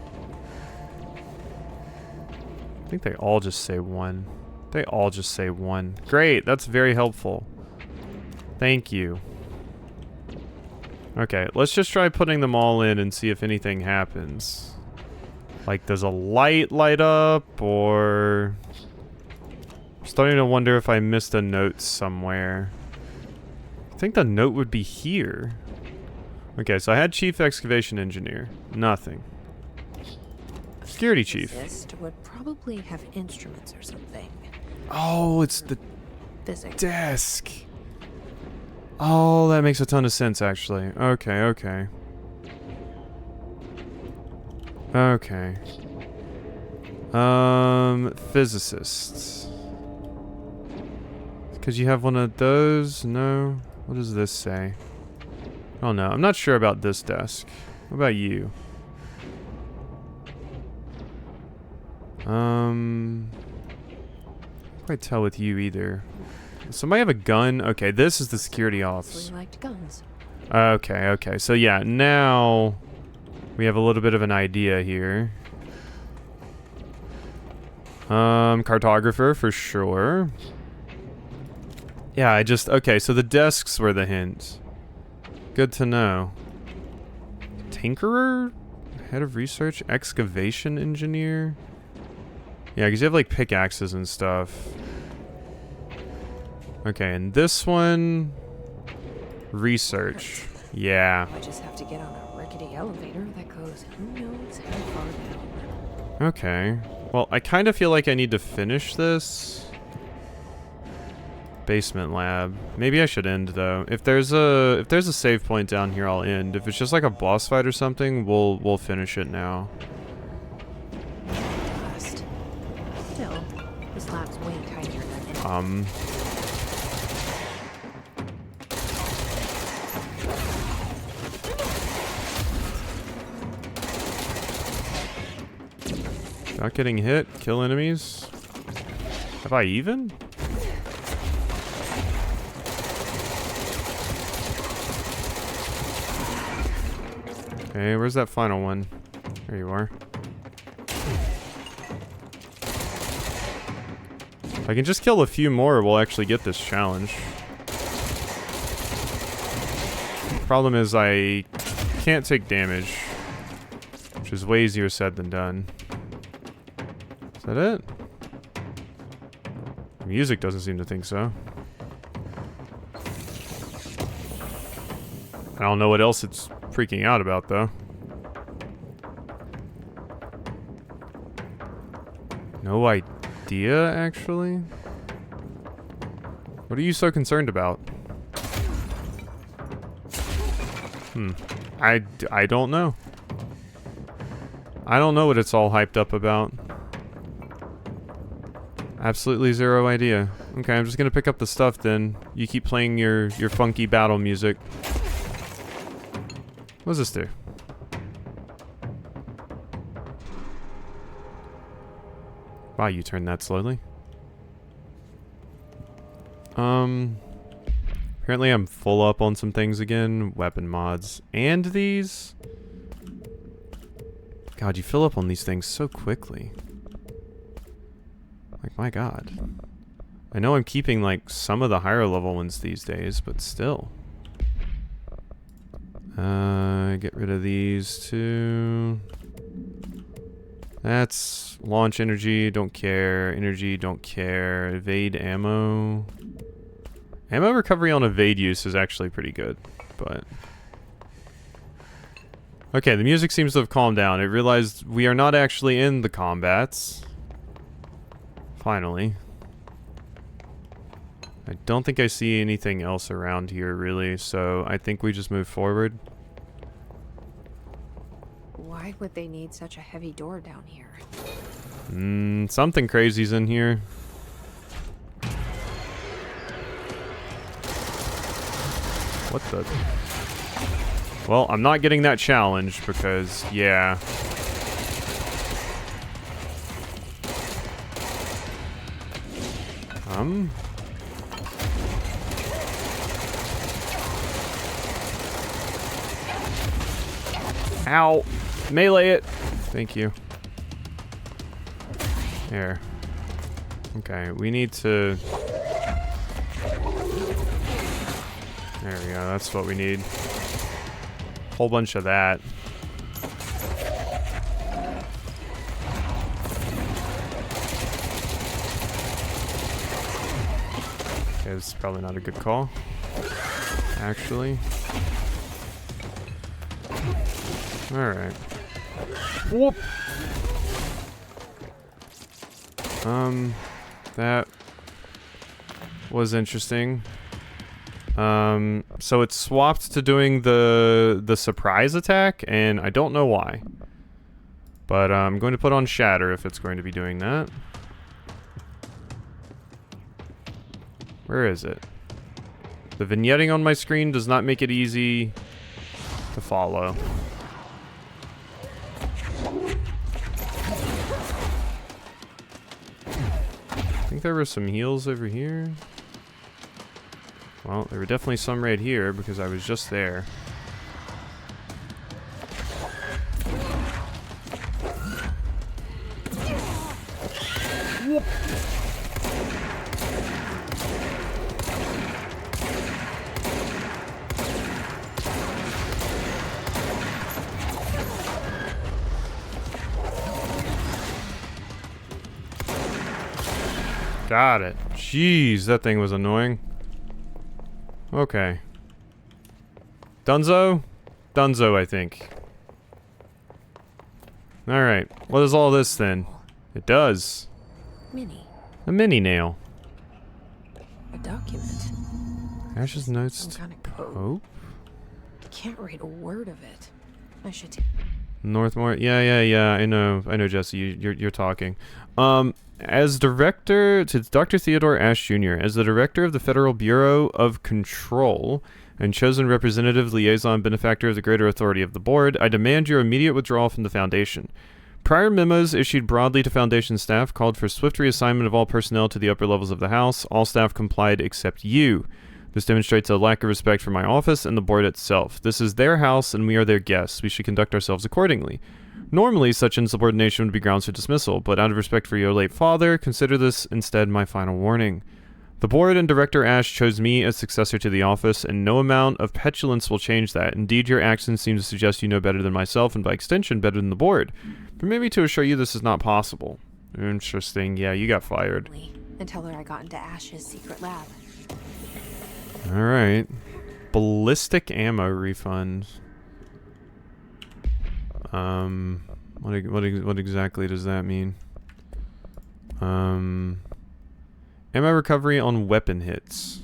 I think they all just say 1. They all just say 1. Great, that's very helpful. Thank you. Okay, let's just try putting them all in and see if anything happens. Like, does a light light up, or... I'm starting to wonder if I missed a note somewhere. I think the note would be here. Okay, so I had Chief Excavation Engineer. Nothing. Security Chief. Physicist would probably have instruments or something. Oh, it's the Physics. desk. Oh, that makes a ton of sense, actually. Okay, okay. Okay. Physicists. Because you have one of those? No? What does this say? Oh no, I'm not sure about this desk. What about you? Can't quite tell with you either. Somebody have a gun? Okay, this is the security office. We liked guns. Okay, okay. So yeah, now we have a little bit of an idea here. Cartographer for sure. Yeah, okay, so the desks were the hint. Good to know. Tinkerer? Head of research? Excavation engineer? Yeah, because you have like pickaxes and stuff. Okay, and this one... Research. Yeah. I just have to get on a rickety elevator that goes who knows how far down. Okay. Well, I kind of feel like I need to finish this. Basement lab. Maybe I should end though. If there's a save point down here, I'll end. If it's just like a boss fight or something, we'll finish it now. Dust. Still, this lab's way tighter than it. Not getting hit. Kill enemies. Have I even? Okay, where's that final one? There you are. If I can just kill a few more, we'll actually get this challenge. Problem is I can't take damage, which is way easier said than done. Is that it? The music doesn't seem to think so. I don't know what else it's freaking out about, though. No idea, actually. What are you so concerned about? I don't know. I don't know what it's all hyped up about. Absolutely zero idea. Okay, I'm just gonna pick up the stuff then. You keep playing your funky battle music. What does this do? Wow, you turned that slowly. Apparently I'm full up on some things again. Weapon mods. And these? God, you fill up on these things so quickly. Like, my God. I know I'm keeping, like, some of the higher level ones these days, but still. Get rid of these too. That's launch energy, don't care. Energy, don't care. Evade ammo. Ammo recovery on evade use is actually pretty good, but... Okay, the music seems to have calmed down. I realized we are not actually in the combats. Finally. I don't think I see anything else around here, really, so I think we just move forward. Why would they need such a heavy door down here? Something crazy's in here. What the... Well, I'm not getting that challenge because, yeah. Ow. Melee it. Thank you. There. Okay, we need to... There we go, that's what we need. Whole bunch of that. Okay, this is probably not a good call. Actually. Alright. Whoop! That was interesting. So it's swapped to doing the surprise attack, and I don't know why. But I'm going to put on Shatter if it's going to be doing that. Where is it? The vignetting on my screen does not make it easy to follow. I think there were some heals over here. Well, there were definitely some right here because I was just there. Got it. Jeez, that thing was annoying. Okay. Dunzo? Dunzo, I think. Alright. What is all this then? It does. Minnie. A mini nail. A document. Ash's notes Some to kind of code. Pope? Can't read a word of it. I should Northmore? Yeah. I know, Jesse. You're talking. As director to Dr. Theodore Ash Jr., as the director of the Federal Bureau of Control and chosen representative liaison benefactor of the greater authority of the board, I demand your immediate withdrawal from the Foundation. Prior memos issued broadly to Foundation staff called for swift reassignment of all personnel to the upper levels of the House. All staff complied except you. This demonstrates a lack of respect for my office and the board itself. This is their house and we are their guests. We should conduct ourselves accordingly. Normally, such insubordination would be grounds for dismissal, but out of respect for your late father, consider this instead my final warning. The board and Director Ash chose me as successor to the office, and no amount of petulance will change that. Indeed, your actions seem to suggest you know better than myself, and by extension, better than the board. Permit me to assure you this is not possible. Interesting. Yeah, you got fired. And tell her I got into Ash's secret lab. Alright. Ballistic ammo refund. What exactly does that mean? Ammo recovery on weapon hits.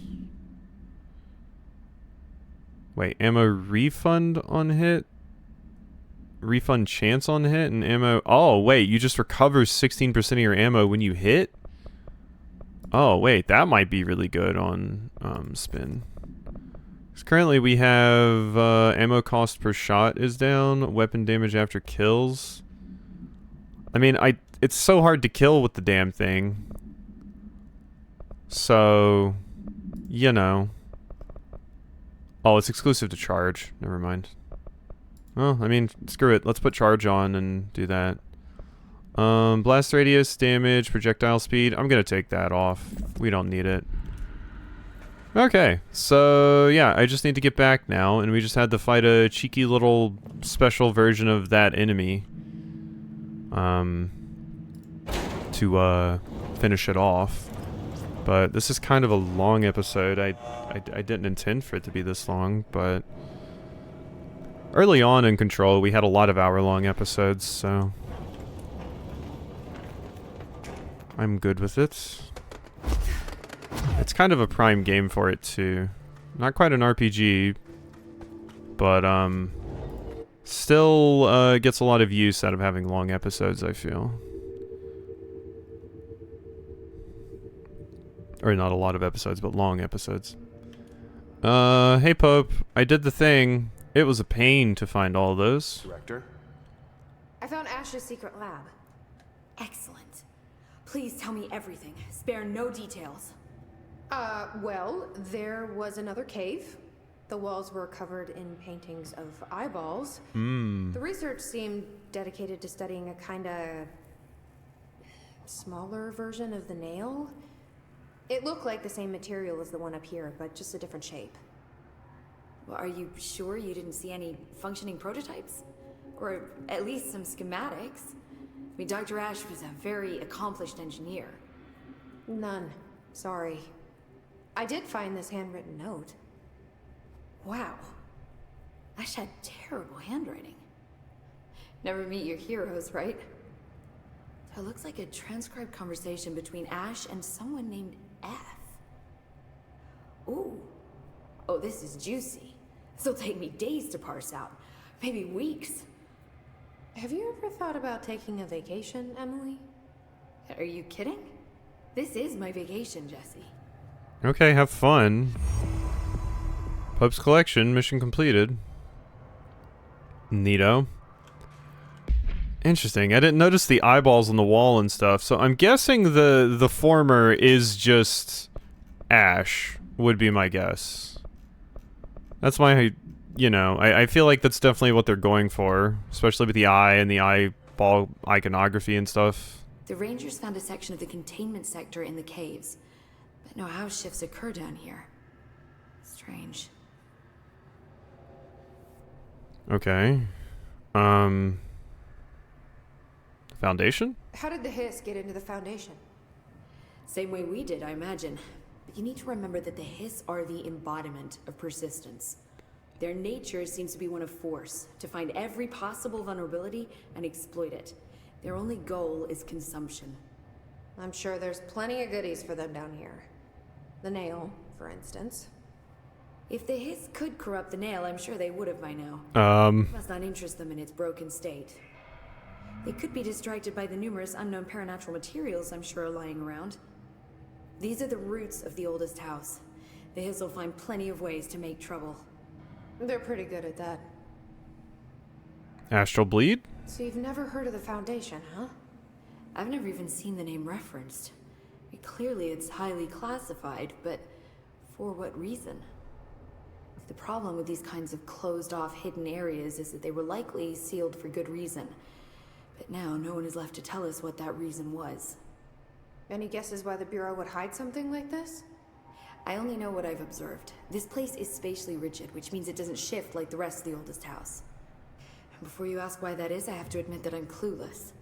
Wait, ammo refund on hit? Refund chance on hit and ammo... Oh, wait, you just recover 16% of your ammo when you hit? Oh, wait, that might be really good on spin. Because currently we have ammo cost per shot is down, weapon damage after kills. I mean, it's so hard to kill with the damn thing. So, you know. Oh, it's exclusive to charge. Never mind. Well, I mean, screw it. Let's put charge on and do that. Blast radius, damage, projectile speed. I'm gonna take that off. We don't need it. Okay, so yeah, I just need to get back now, and we just had to fight a cheeky little special version of that enemy. To finish it off. But this is kind of a long episode. I didn't intend for it to be this long, but early on in Control, we had a lot of hour-long episodes, so I'm good with it. It's kind of a prime game for it, too. Not quite an RPG, but still gets a lot of use out of having long episodes, I feel. Or not a lot of episodes, but long episodes. Hey Pope, I did the thing. It was a pain to find all those. Director? I found Ash's secret lab. Excellent. Please tell me everything. Spare no details. Well, there was another cave. The walls were covered in paintings of eyeballs. The research seemed dedicated to studying a kinda smaller version of the nail. It looked like the same material as the one up here, but just a different shape. Well, are you sure you didn't see any functioning prototypes? Or at least some schematics? I mean, Dr. Ash was a very accomplished engineer. None. Sorry. I did find this handwritten note. Wow. Ash had terrible handwriting. Never meet your heroes, right? So it looks like a transcribed conversation between Ash and someone named F. Ooh. Oh, this is juicy. This'll take me days to parse out. Maybe weeks. Have you ever thought about taking a vacation, Emily? Are you kidding? This is my vacation, Jesse. Okay, have fun. Pope's collection, mission completed. Neato. Interesting. I didn't notice the eyeballs on the wall and stuff, so I'm guessing the former is just Ash, would be my guess. That's my, you know, I feel like that's definitely what they're going for, especially with the eye and the eyeball iconography and stuff. The Rangers found a section of the containment sector in the caves, but no house shifts occur down here. Strange. Okay. Foundation? How did the Hiss get into the Foundation? Same way we did, I imagine. But you need to remember that the Hiss are the embodiment of persistence. Their nature seems to be one of force, to find every possible vulnerability and exploit it. Their only goal is consumption. I'm sure there's plenty of goodies for them down here. The nail, for instance. If the Hiss could corrupt the nail, I'm sure they would have by now. Must not interest them in its broken state. They could be distracted by the numerous unknown paranatural materials I'm sure are lying around. These are the roots of the oldest house. The Hiss will find plenty of ways to make trouble. They're pretty good at that. Astral Bleed? So you've never heard of the Foundation, huh? I've never even seen the name referenced. Clearly it's highly classified, but for what reason? The problem with these kinds of closed-off hidden areas is that they were likely sealed for good reason. But now no one is left to tell us what that reason was. Any guesses why the Bureau would hide something like this? I only know what I've observed. This place is spatially rigid, which means it doesn't shift like the rest of the oldest house. And before you ask why that is, I have to admit that I'm clueless.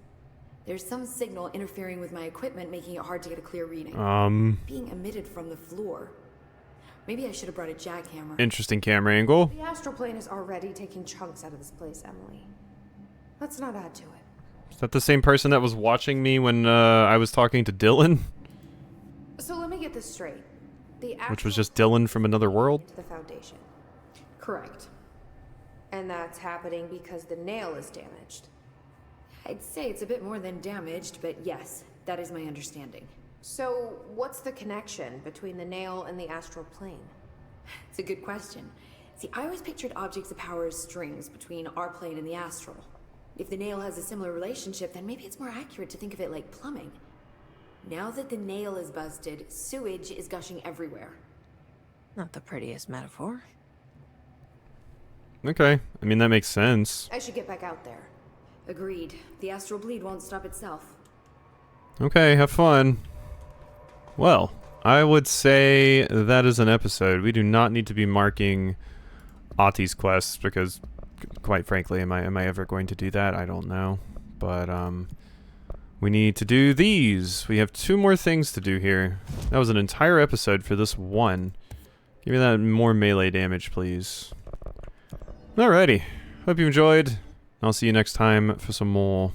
There's some signal interfering with my equipment, making it hard to get a clear reading. Being emitted from the floor. Maybe I should have brought a jackhammer. Interesting camera angle. The astral plane is already taking chunks out of this place, Emily. Let's not add to it. Is that the same person that was watching me when I was talking to Dylan? So let me get this straight. The Which was just Dylan from another world? to the Foundation. Correct. And that's happening because the nail is damaged. I'd say it's a bit more than damaged, but yes, that is my understanding. So what's the connection between the nail and the astral plane? It's a good question. See, I always pictured objects of power as strings between our plane and the astral. If the nail has a similar relationship, then maybe it's more accurate to think of it like plumbing. Now that the nail is busted, sewage is gushing everywhere. Not the prettiest metaphor. Okay. I mean, that makes sense. I should get back out there. Agreed. The astral bleed won't stop itself. Okay, have fun. Well, I would say that is an episode. We do not need to be marking Ahti's quests because, quite frankly, am I ever going to do that? I don't know. But, we need to do these. We have 2 more things to do here. That was an entire episode for this one. Give me that more melee damage, please. Alrighty. Hope you enjoyed. I'll see you next time for some more.